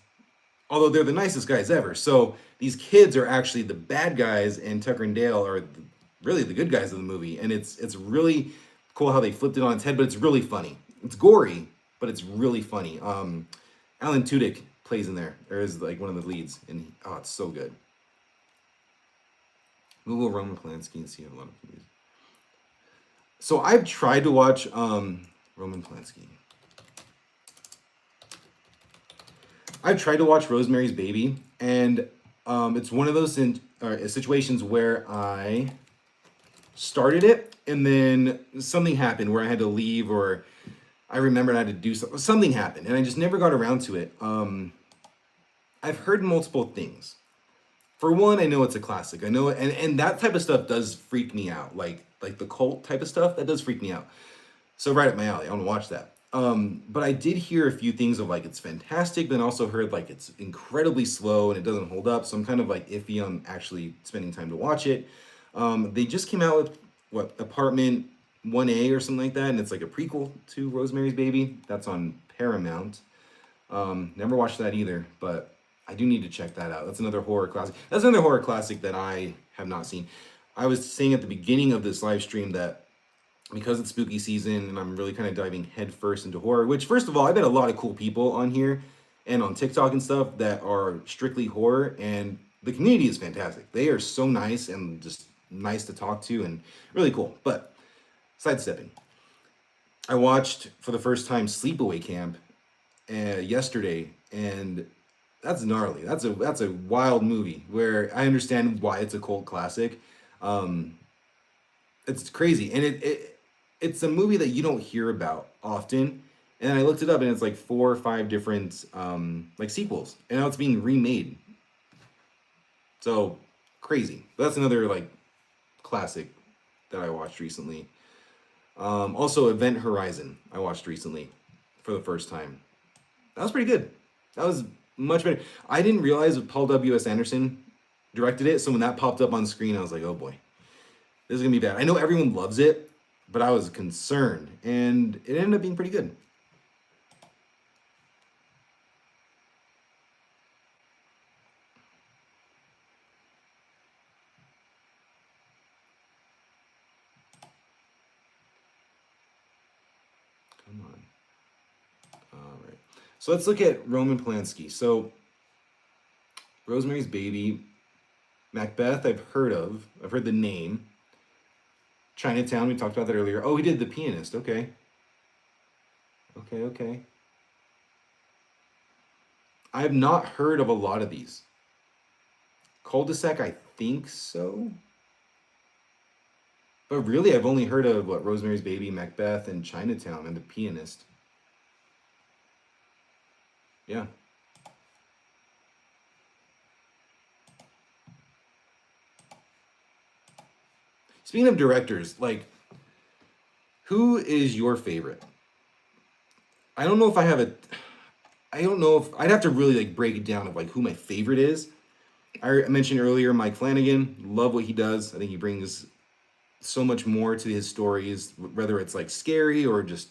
although they're the nicest guys ever. So these kids are actually the bad guys, and Tucker and Dale are really the good guys of the movie. And it's really cool how they flipped it on its head, but it's really funny. It's gory, but it's really funny. Alan Tudyk plays in there. There is like one of the leads, and oh, it's so good. Google Roman Polanski and see a lot of movies. So I've tried to watch Roman Polanski. I've tried to watch Rosemary's Baby, and it's one of those situations where I started it, and then something happened where I had to leave, or I remembered I had to do something. Something happened, and I just never got around to it. I've heard multiple things. For one, I know it's a classic. I know, and that type of stuff does freak me out. Like the cult type of stuff, that does freak me out. So right up my alley. I want to watch that. But I did hear a few things of like it's fantastic, then also heard like it's incredibly slow and it doesn't hold up. So I'm kind of like iffy on actually spending time to watch it. They just came out with Apartment 1A or something like that, and it's like a prequel to Rosemary's Baby. That's on Paramount. Never watched that either, but I do need to check that out. That's another horror classic. That's another horror classic that I have not seen. I was saying at the beginning of this live stream that because it's spooky season and I'm really kind of diving headfirst into horror, which first of all, I met a lot of cool people on here and on TikTok and stuff that are strictly horror, and the community is fantastic. They are so nice and just nice to talk to and really cool. But sidestepping, I watched for the first time Sleepaway Camp yesterday, and that's gnarly. That's a wild movie where I understand why it's a cult classic. It's crazy, and it's a movie that you don't hear about often. And I looked it up, and it's like 4 or 5 different like sequels, and now it's being remade. So crazy. But that's another like classic that I watched recently. Also, Event Horizon I watched recently for the first time. That was pretty good. That was much better. I didn't realize that Paul W.S. Anderson directed it, so when that popped up on screen, I was like, oh boy, this is gonna be bad. I know everyone loves it, but I was concerned, and it ended up being pretty good. Come on. All right. So let's look at Roman Polanski. So Rosemary's Baby, Macbeth, I've heard of. I've heard the name. Chinatown, we talked about that earlier. Oh, he did The Pianist. Okay. Okay. I have not heard of a lot of these. Cul-de-sac, I think so. But really, I've only heard of Rosemary's Baby, Macbeth, and Chinatown, and The Pianist. Yeah. Speaking of directors, like, who is your favorite? I don't know if I have a. I don't know if I'd have to really like break it down of like who my favorite is. I mentioned earlier Mike Flanagan. Love what he does. I think he brings so much more to his stories, whether it's like scary or just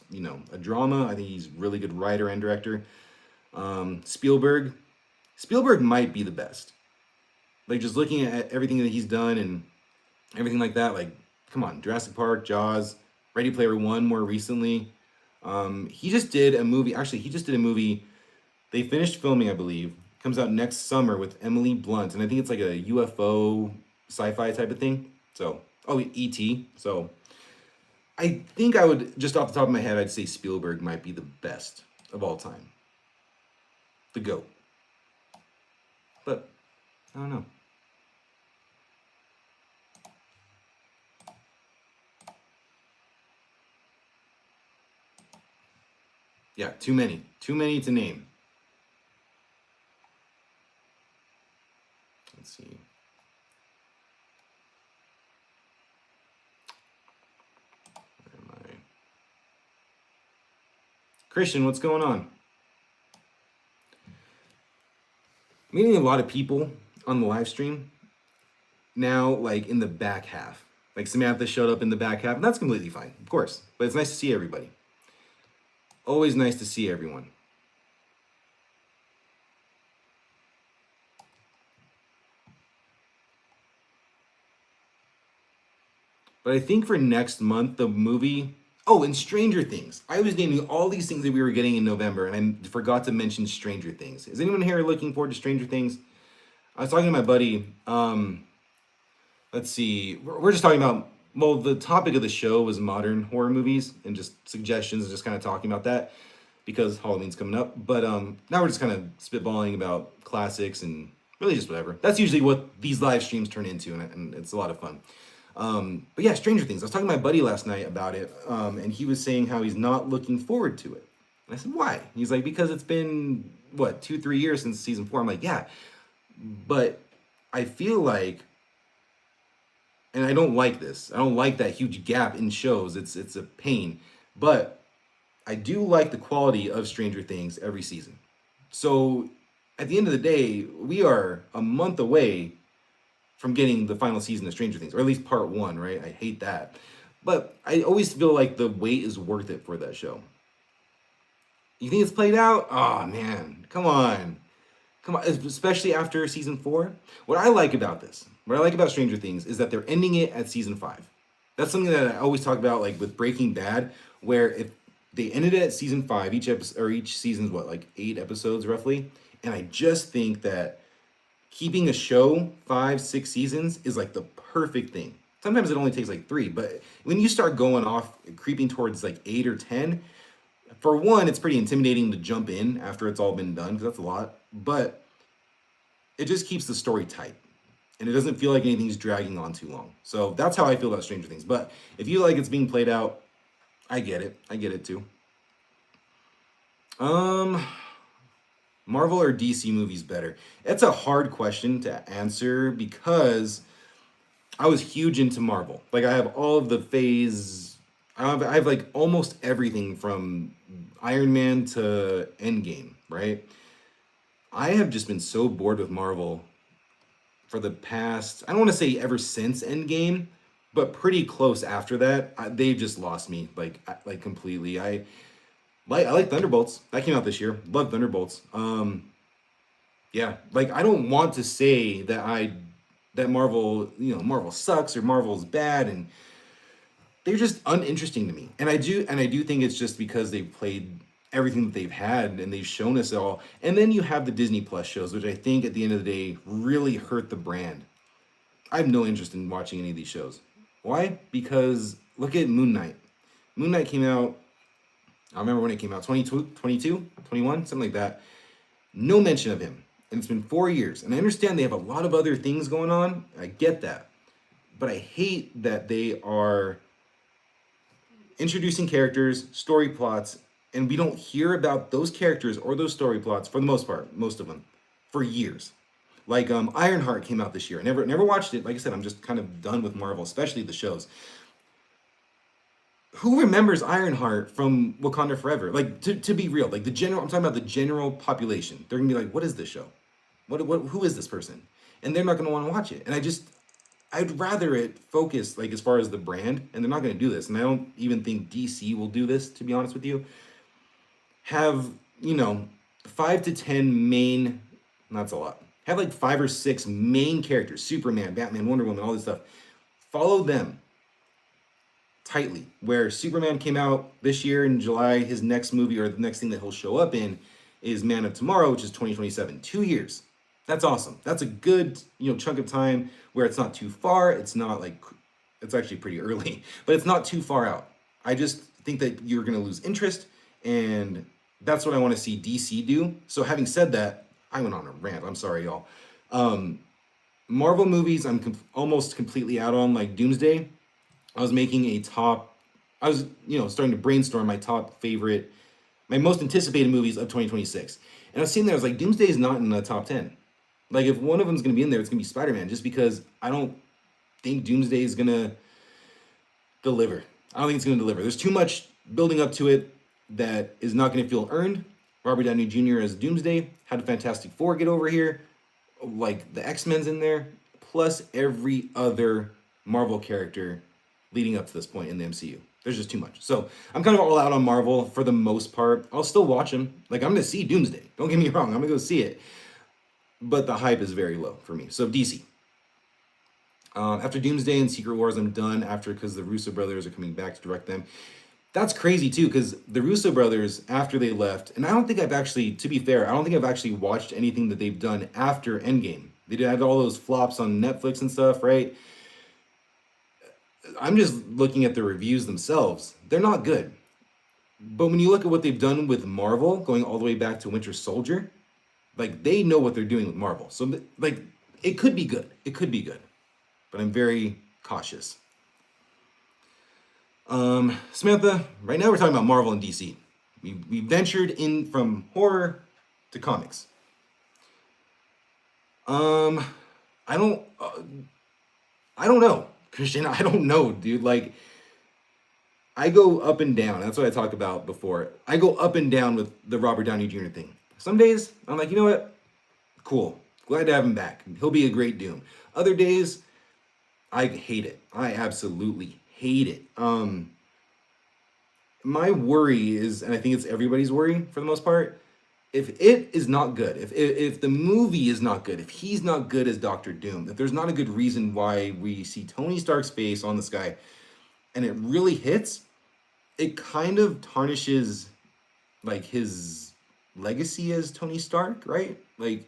a drama. I think he's a really good writer and director. Spielberg might be the best. Like just looking at everything that he's done and everything like that. Like, come on, Jurassic Park, Jaws, Ready Player One more recently. He just did a movie. Actually, he just did a movie. They finished filming, I believe. Comes out next summer with Emily Blunt, and I think it's like a UFO sci-fi type of thing. So, oh, E.T. So, I think I would just off the top of my head, I'd say Spielberg might be the best of all time. The GOAT. But I don't know. Yeah, too many. Too many to name. Let's see. Where am I? Christian, what's going on? meeting a lot of people on the live stream now, like in the back half. Like Samantha showed up in the back half, and that's completely fine, of course. But it's nice to see everybody. Always nice to see everyone. But I think for next month, the movie. Oh, and Stranger Things. I was naming all these things that we were getting in November, and I forgot to mention Stranger Things. Is anyone here looking forward to Stranger Things? I was talking to my buddy. Let's see. We're just talking about. Well, the topic of the show was modern horror movies and just suggestions and just kind of talking about that because Halloween's coming up. But now we're just kind of spitballing about classics and really just whatever. That's usually what these live streams turn into, and it's a lot of fun. But yeah, Stranger Things. I was talking to my buddy last night about it, and he was saying how he's not looking forward to it. And I said, why? He's like, because it's been, what, 2-3 years since season 4. I'm like, yeah, but I feel like, and I don't like this. I don't like that huge gap in shows. It's a pain. But I do like the quality of Stranger Things every season. So at the end of the day, we are a month away from getting the final season of Stranger Things, or at least part 1, right? I hate that. But I always feel like the wait is worth it for that show. You think it's played out? Oh man, come on. Come on, especially after season 4. What I like about this, what I like about Stranger Things is that they're ending it at season 5. That's something that I always talk about, like with Breaking Bad, where if they ended it at season 5, each episode or each season's what, like 8 episodes roughly, and I just think that keeping a show 5-6 seasons is like the perfect thing. Sometimes it only takes like 3, but when you start going off, creeping towards like 8 or 10, for one, it's pretty intimidating to jump in after it's all been done because that's a lot. But it just keeps the story tight, and it doesn't feel like anything's dragging on too long. So that's how I feel about Stranger Things. But if you like it's being played out, I get it. I get it too. Marvel or DC movies better? It's a hard question to answer because I was huge into Marvel. Like I have all of the phase. I have like almost everything from Iron Man to Endgame, right? I have just been so bored with Marvel for the past, I don't want to say ever since Endgame, but pretty close after that. They've just lost me like completely. I like Thunderbolts. That came out this year. Love Thunderbolts. Yeah, like I don't want to say that Marvel, Marvel sucks or Marvel's bad, and they're just uninteresting to me. And I do think it's just because they've played everything that they've had and they've shown us it all. And then you have the Disney Plus shows, which I think at the end of the day really hurt the brand. I have no interest in watching any of these shows. Why? Because look at Moon Knight. Moon Knight came out, I remember when it came out, 22, 21, something like that. No mention of him. And it's been 4 years. And I understand they have a lot of other things going on. I get that. But I hate that they are introducing characters, story plots, and we don't hear about those characters or those story plots for the most part, most of them, for years. Like Ironheart came out this year. I never watched it. Like I said, I'm just kind of done with Marvel, especially the shows. Who remembers Ironheart from Wakanda Forever? Like to be real, like the general, I'm talking about the general population. They're gonna be like, what is this show? What who is this person? And they're not gonna want to watch it. And I'd rather it focus like as far as the brand, and they're not gonna do this. And I don't even think DC will do this, to be honest with you. Have, 5 to 10 main, that's a lot. Have like 5 or 6 main characters, Superman, Batman, Wonder Woman, all this stuff. Follow them tightly. Where Superman came out this year in July, his next movie or the next thing that he'll show up in is Man of Tomorrow, which is 2027. 2 years. That's awesome. That's a good, chunk of time where it's not too far. It's not like, it's actually pretty early, but it's not too far out. I just think that you're going to lose interest, and that's what I want to see DC do. So having said that, I went on a rant. I'm sorry, y'all. Marvel movies, I'm almost completely out on, like Doomsday. I was making a top, I was, starting to brainstorm my top favorite, my most anticipated movies of 2026. And I was seeing there, I was like, Doomsday is not in the top 10. Like, if one of them's going to be in there, it's going to be Spider-Man, just because I don't think Doomsday is going to deliver. I don't think it's going to deliver. There's too much building up to it that is not going to feel earned. Robert Downey Jr. as Doomsday, had a Fantastic Four get over here. like the X-Men's in there, plus every other Marvel character leading up to this point in the MCU. There's just too much. So I'm kind of all out on Marvel for the most part. I'll still watch them. Like I'm gonna see Doomsday. Don't get me wrong. I'm gonna go see it. But the hype is very low for me. So DC. After Doomsday and Secret Wars, I'm done. After because the Russo brothers are coming back to direct them. That's crazy too, because the Russo brothers, after they left, and I don't think I've actually, to be fair, I don't think I've actually watched anything that they've done after Endgame. They did have all those flops on Netflix and stuff, right? I'm just looking at the reviews themselves. They're not good. But when you look at what they've done with Marvel, going all the way back to Winter Soldier, like they know what they're doing with Marvel. So like it could be good. It could be good. But I'm very cautious. Samantha, right now we're talking about Marvel and DC. We ventured in from horror to comics. I don't I don't know, Christian. I don't know, dude. Like I go up and down. That's what I talked about before. I go up and down with the Robert Downey Jr. thing. Some days I'm like, you know what? Cool. Glad to have him back. He'll be a great Doom. Other days, I hate it. I absolutely hate it. My worry is, and I think it's everybody's worry for the most part, if it is not good, if the movie is not good, if he's not good as Doctor Doom, if there's not a good reason why we see Tony Stark's face on the sky, and it really hits, it kind of tarnishes like his legacy as Tony Stark, right? Like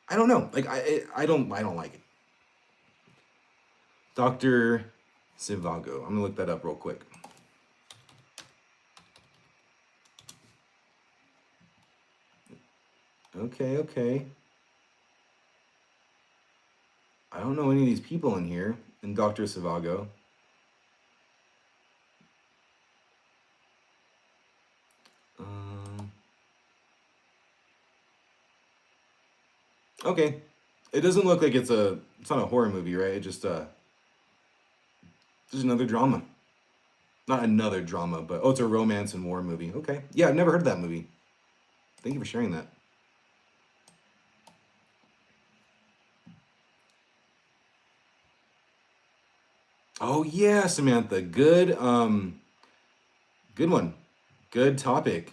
I don't know. Like I don't like it. Dr. Sivago. I'm gonna look that up real quick. Okay. I don't know any of these people in here in Dr. Sivago. Okay. It doesn't look like it's not a horror movie, right? It just another drama. Not another drama, but it's a romance and war movie. Okay. Yeah, I've never heard of that movie. Thank you for sharing that. Oh yeah, Samantha. Good one. Good topic.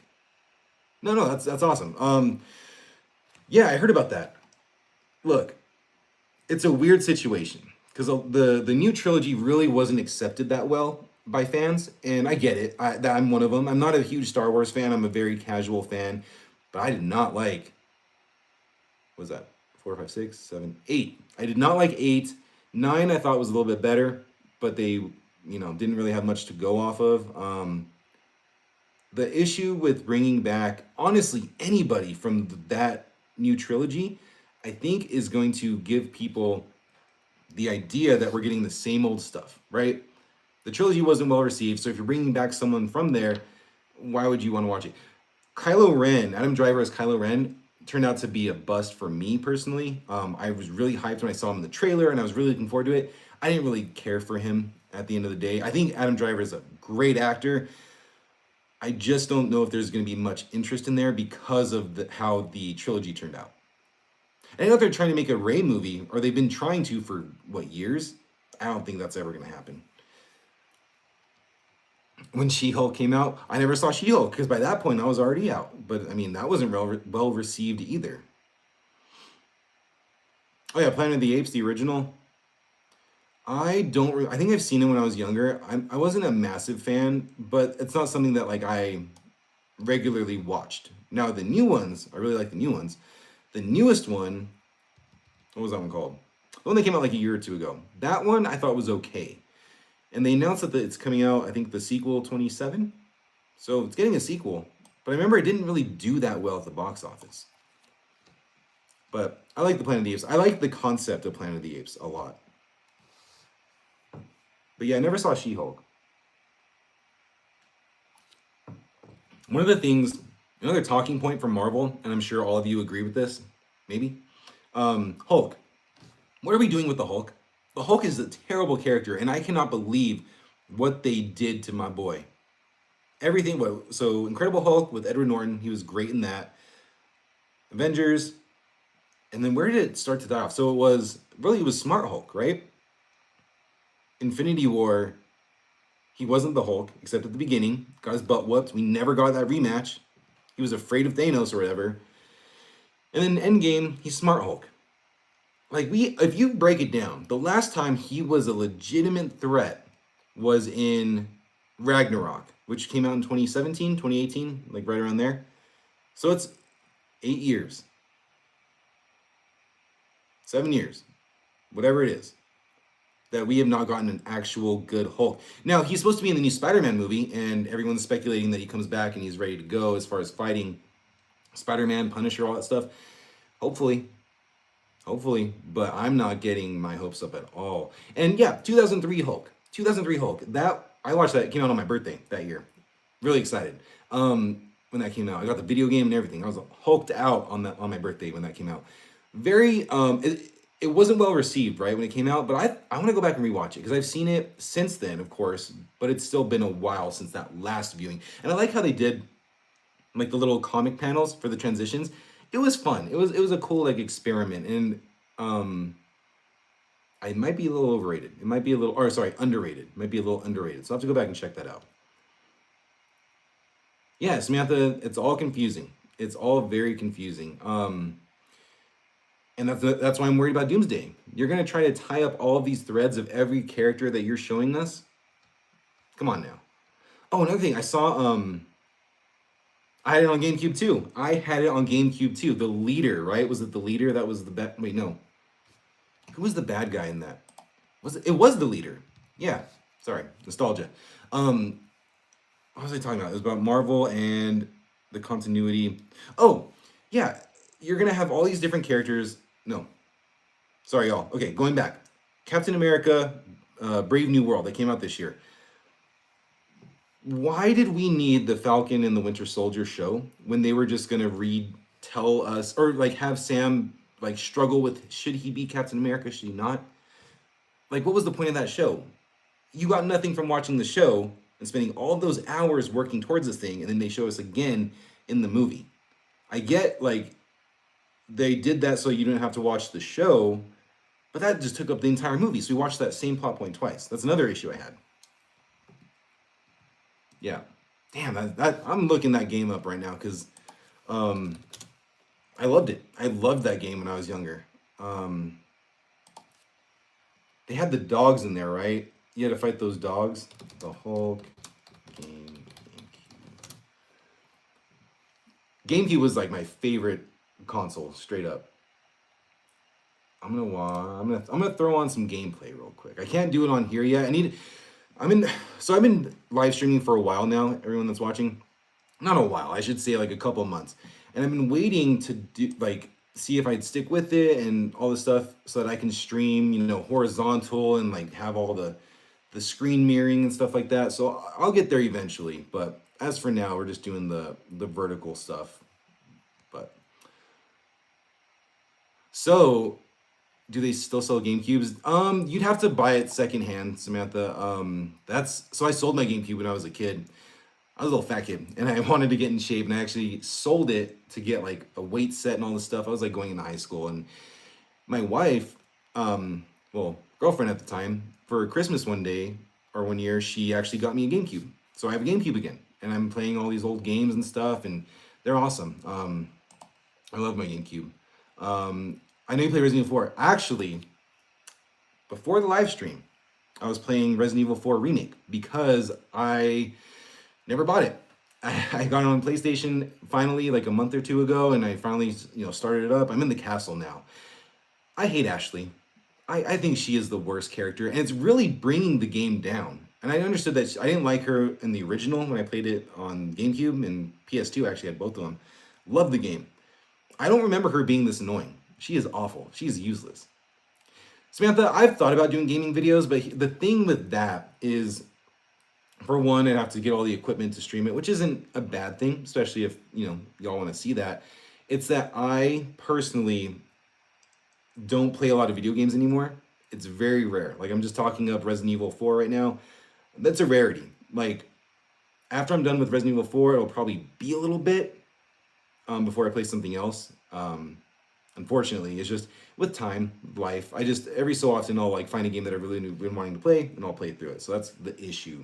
No, that's awesome. Yeah, I heard about that. Look, it's a weird situation because the new trilogy really wasn't accepted that well by fans, and I get it. I'm one of them. I'm not a huge Star Wars fan. I'm a very casual fan, but I did not like. What was that 4, 5, 6, 7, 8? I did not like 8. 9 I thought was a little bit better, but they didn't really have much to go off of. The issue with bringing back honestly anybody from that new trilogy, I think, is going to give people the idea that we're getting the same old stuff, right? The trilogy wasn't well received, so if you're bringing back someone from there, why would you want to watch it? Kylo Ren, Adam Driver as Kylo Ren, turned out to be a bust for me personally. I was really hyped when I saw him in the trailer, and I was really looking forward to it. I didn't really care for him at the end of the day. I think Adam Driver is a great actor. I just don't know if there's going to be much interest in there because of how the trilogy turned out. And I know they're trying to make a Rey movie, or they've been trying to for, years? I don't think that's ever going to happen. When She-Hulk came out, I never saw She-Hulk, because by that point I was already out. But, I mean, that wasn't well received either. Oh yeah, Planet of the Apes, the original. I think I've seen it when I was younger. I wasn't a massive fan, but it's not something that, like, I regularly watched. Now, the new ones, I really like the new ones. The newest one, what was that one called? The one that came out like a year or two ago. That one I thought was okay. And they announced that it's coming out, I think the sequel 27. So it's getting a sequel. But I remember it didn't really do that well at the box office. But I like the Planet of the Apes. I like the concept of Planet of the Apes a lot. But yeah, I never saw She-Hulk. One of the things, another talking point from Marvel, and I'm sure all of you agree with this, maybe. Hulk. What are we doing with the Hulk? The Hulk is a terrible character, and I cannot believe what they did to my boy. Everything, so Incredible Hulk with Edward Norton, he was great in that. Avengers, And then where did it start to die off? So it was Smart Hulk, right? Infinity War, he wasn't the Hulk, except at the beginning. Got his butt whooped. We never got that rematch. He was afraid of Thanos or whatever. And then Endgame, he's Smart Hulk. Like if you break it down, the last time he was a legitimate threat was in Ragnarok, which came out in 2017, 2018, like right around there. So it's 8 years, 7 years, whatever it is, that we have not gotten an actual good Hulk. Now, he's supposed to be in the new Spider-Man movie, and everyone's speculating that he comes back and he's ready to go as far as fighting Spider-Man, Punisher, all that stuff. Hopefully. Hopefully. But I'm not getting my hopes up at all. And yeah, 2003 Hulk. 2003 Hulk. That I watched that. It came out on my birthday that year. Really excited. When that came out. I got the video game and everything. I was hulked out on my birthday when that came out. Very it wasn't well received, right, when it came out, but I want to go back and rewatch it because I've seen it since then, of course, but it's still been a while since that last viewing. And I like how they did like the little comic panels for the transitions. It was fun. It was a cool like experiment, and it might be a little overrated. It might be a little, or sorry, underrated. It might be a little underrated. So I'll have to go back and check that out. Yeah, Samantha, it's all confusing. It's all very confusing. And that's why I'm worried about Doomsday. You're gonna try to tie up all of these threads of every character that you're showing us. Come on now. Oh, another thing, I saw I had it on GameCube too. I had it on GameCube too. The leader, right? Was it the leader that was the bad? Wait, no. Who was the bad guy in that? Was it? It was the leader. Yeah. Sorry, nostalgia. What was I talking about? It was about Marvel and the continuity. Oh, yeah. You're gonna have all these different characters. No, sorry, y'all. Okay, going back. Captain America, Brave New World. That came out this year. Why did we need the Falcon and the Winter Soldier show when they were just gonna tell us, or like have Sam like struggle with should he be Captain America, should he not? Like, what was the point of that show? You got nothing from watching the show and spending all those hours working towards this thing, and then they show us again in the movie. I get like they did that so you didn't have to watch the show, but that just took up the entire movie. So we watched that same plot point twice. That's another issue I had. Yeah. Damn, I'm looking that game up right now because I loved it. I loved that game when I was younger. They had the dogs in there, right? You had to fight those dogs. The Hulk game. GameCube was like my favorite console, straight up. I'm gonna throw on some gameplay real quick. I can't do it on here yet. I've been live streaming for a while now. Everyone that's watching, not a while. I should say like a couple months, and I've been waiting to do like see if I'd stick with it and all this stuff so that I can stream, horizontal and like have all the screen mirroring and stuff like that. So I'll get there eventually. But as for now, we're just doing the vertical stuff. But so do they still sell GameCubes? You'd have to buy it secondhand, Samantha. That's so I sold my GameCube when I was a kid. I was a little fat kid, and I wanted to get in shape, and I actually sold it to get like a weight set and all this stuff. I was like going into high school, and my wife, girlfriend at the time, for Christmas one year, she actually got me a GameCube. So I have a GameCube again, and I'm playing all these old games and stuff, and they're awesome. I love my GameCube. I know you play Resident Evil 4. Actually, before the live stream, I was playing Resident Evil 4 Remake because I never bought it. I got it on PlayStation finally like a month or two ago, and I finally started it up. I'm in the castle now. I hate Ashley. I think she is the worst character, and it's really bringing the game down. And I understood that I didn't like her in the original when I played it on GameCube and PS2. Actually, had both of them. Loved the game. I don't remember her being this annoying. She is awful. She's useless. Samantha, I've thought about doing gaming videos, but the thing with that is, for one, I'd have to get all the equipment to stream it, which isn't a bad thing, especially if, y'all want to see that. It's that I personally don't play a lot of video games anymore. It's very rare. Like, I'm just talking up Resident Evil 4 right now. That's a rarity. Like, after I'm done with Resident Evil 4, it'll probably be a little bit before I play something else. Unfortunately, it's just with time, life. I just every so often I'll like find a game that I really been wanting to play, and I'll play through it. So that's the issue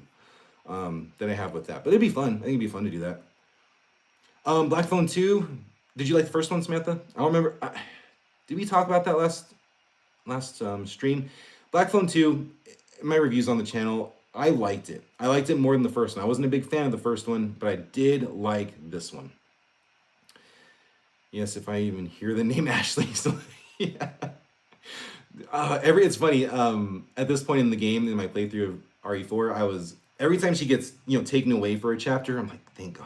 that I have with that. But it'd be fun. I think it'd be fun to do that. Black Phone 2. Did you like the first one, Samantha? I don't remember. Did we talk about that last stream? Black Phone 2, my reviews on the channel, I liked it. I liked it more than the first one. I wasn't a big fan of the first one, but I did like this one. Yes, if I even hear the name Ashley. So, yeah. It's funny. At this point in the game, in my playthrough of RE4, I was every time she gets taken away for a chapter, I'm like, thank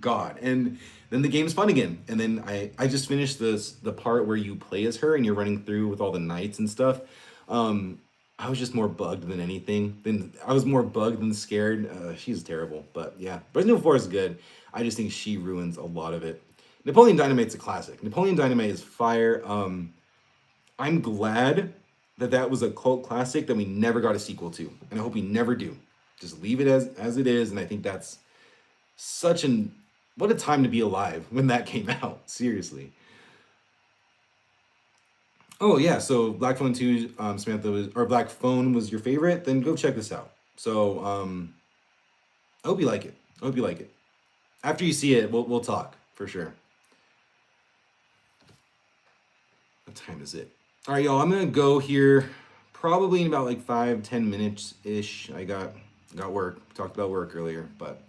God. And then the game's fun again. And then I just finished the part where you play as her and you're running through with all the knights and stuff. I was just more bugged than anything. I was more bugged than scared. She's terrible, but yeah, Resident Evil 4 is good. I just think she ruins a lot of it. Napoleon Dynamite's a classic. Napoleon Dynamite is fire. I'm glad that was a cult classic that we never got a sequel to, and I hope we never do. Just leave it as it is, and I think that's what a time to be alive when that came out. Seriously. Oh yeah, so Black Phone 2, Samantha or Black Phone was your favorite. Then go check this out. So I hope you like it. I hope you like it. After you see it, we'll talk for sure. What time is it? All right, y'all. I'm gonna go here probably in about like 5-10 minutes ish. I got work. Talked about work earlier, but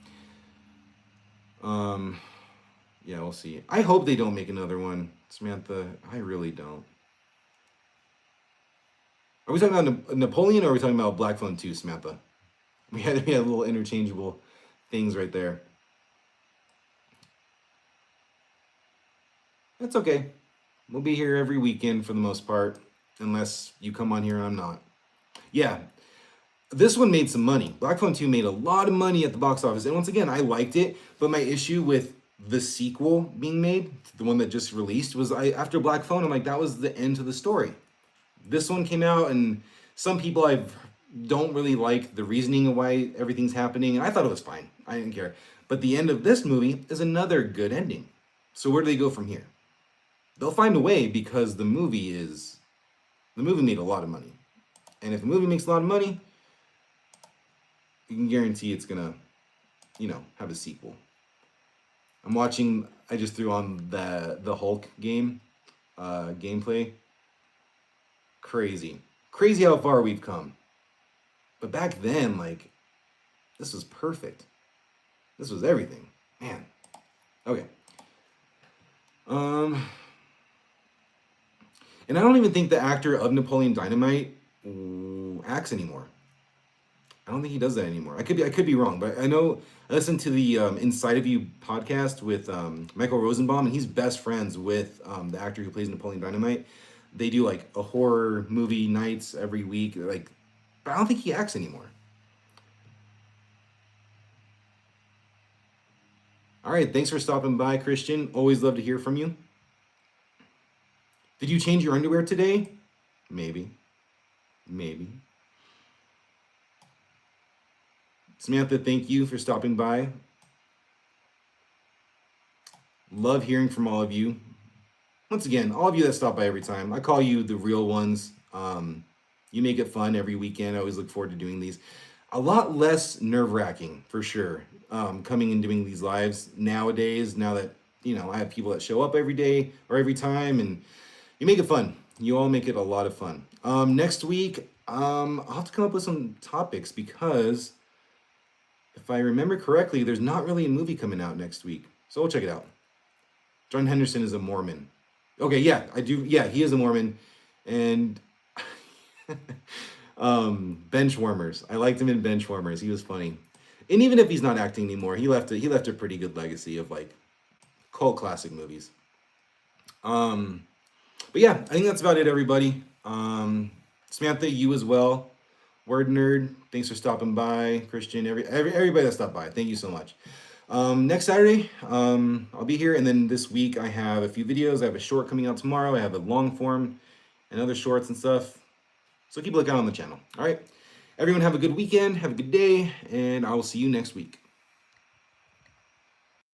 yeah, we'll see. I hope they don't make another one, Samantha. I really don't. Are we talking about Napoleon or are we talking about Black Phone 2, Samantha? We had little interchangeable things right there. That's okay. We'll be here every weekend for the most part, unless you come on here and I'm not. Yeah, this one made some money. Black Phone 2 made a lot of money at the box office. And once again, I liked it, but my issue with the sequel being made, the one that just released, was after Black Phone, I'm like, that was the end to the story. This one came out, and some people don't really like the reasoning of why everything's happening. And I thought it was fine. I didn't care. But the end of this movie is another good ending. So where do they go from here? They'll find a way because the movie made a lot of money. And if the movie makes a lot of money, you can guarantee it's gonna, have a sequel. I just threw on the Hulk game, gameplay. Crazy how far we've come. But back then, this was perfect. This was everything, man. Okay. And I don't even think the actor of Napoleon Dynamite acts anymore. I don't think he does that anymore. I could be wrong, but I know I listened to the Inside of You podcast with Michael Rosenbaum, and he's best friends with the actor who plays Napoleon Dynamite. They do like a horror movie nights every week. But I don't think he acts anymore. All right, thanks for stopping by, Christian. Always love to hear from you. Did you change your underwear today? Maybe. Samantha, thank you for stopping by. Love hearing from all of you. Once again, all of you that stop by every time, I call you the real ones. You make it fun every weekend. I always look forward to doing these. A lot less nerve-wracking, for sure, coming and doing these lives nowadays, now that, I have people that show up every day or every time, and you make it fun. You all make it a lot of fun. Next week, I'll have to come up with some topics because if I remember correctly, there's not really a movie coming out next week. So we'll check it out. John Henderson is a Mormon. Okay, yeah, I do. Yeah, he is a Mormon. And Benchwarmers. I liked him in Benchwarmers. He was funny. And even if he's not acting anymore, he left a pretty good legacy of cult classic movies. But yeah, I think that's about it, everybody. Samantha, you as well. Word Nerd, thanks for stopping by. Christian, everybody that stopped by, thank you so much. Next Saturday, I'll be here, and then this week I have a few videos. I have a short coming out tomorrow. I have a long form and other shorts and stuff. So keep a lookout on the channel. All right, everyone have a good weekend, have a good day, and I will see you next week.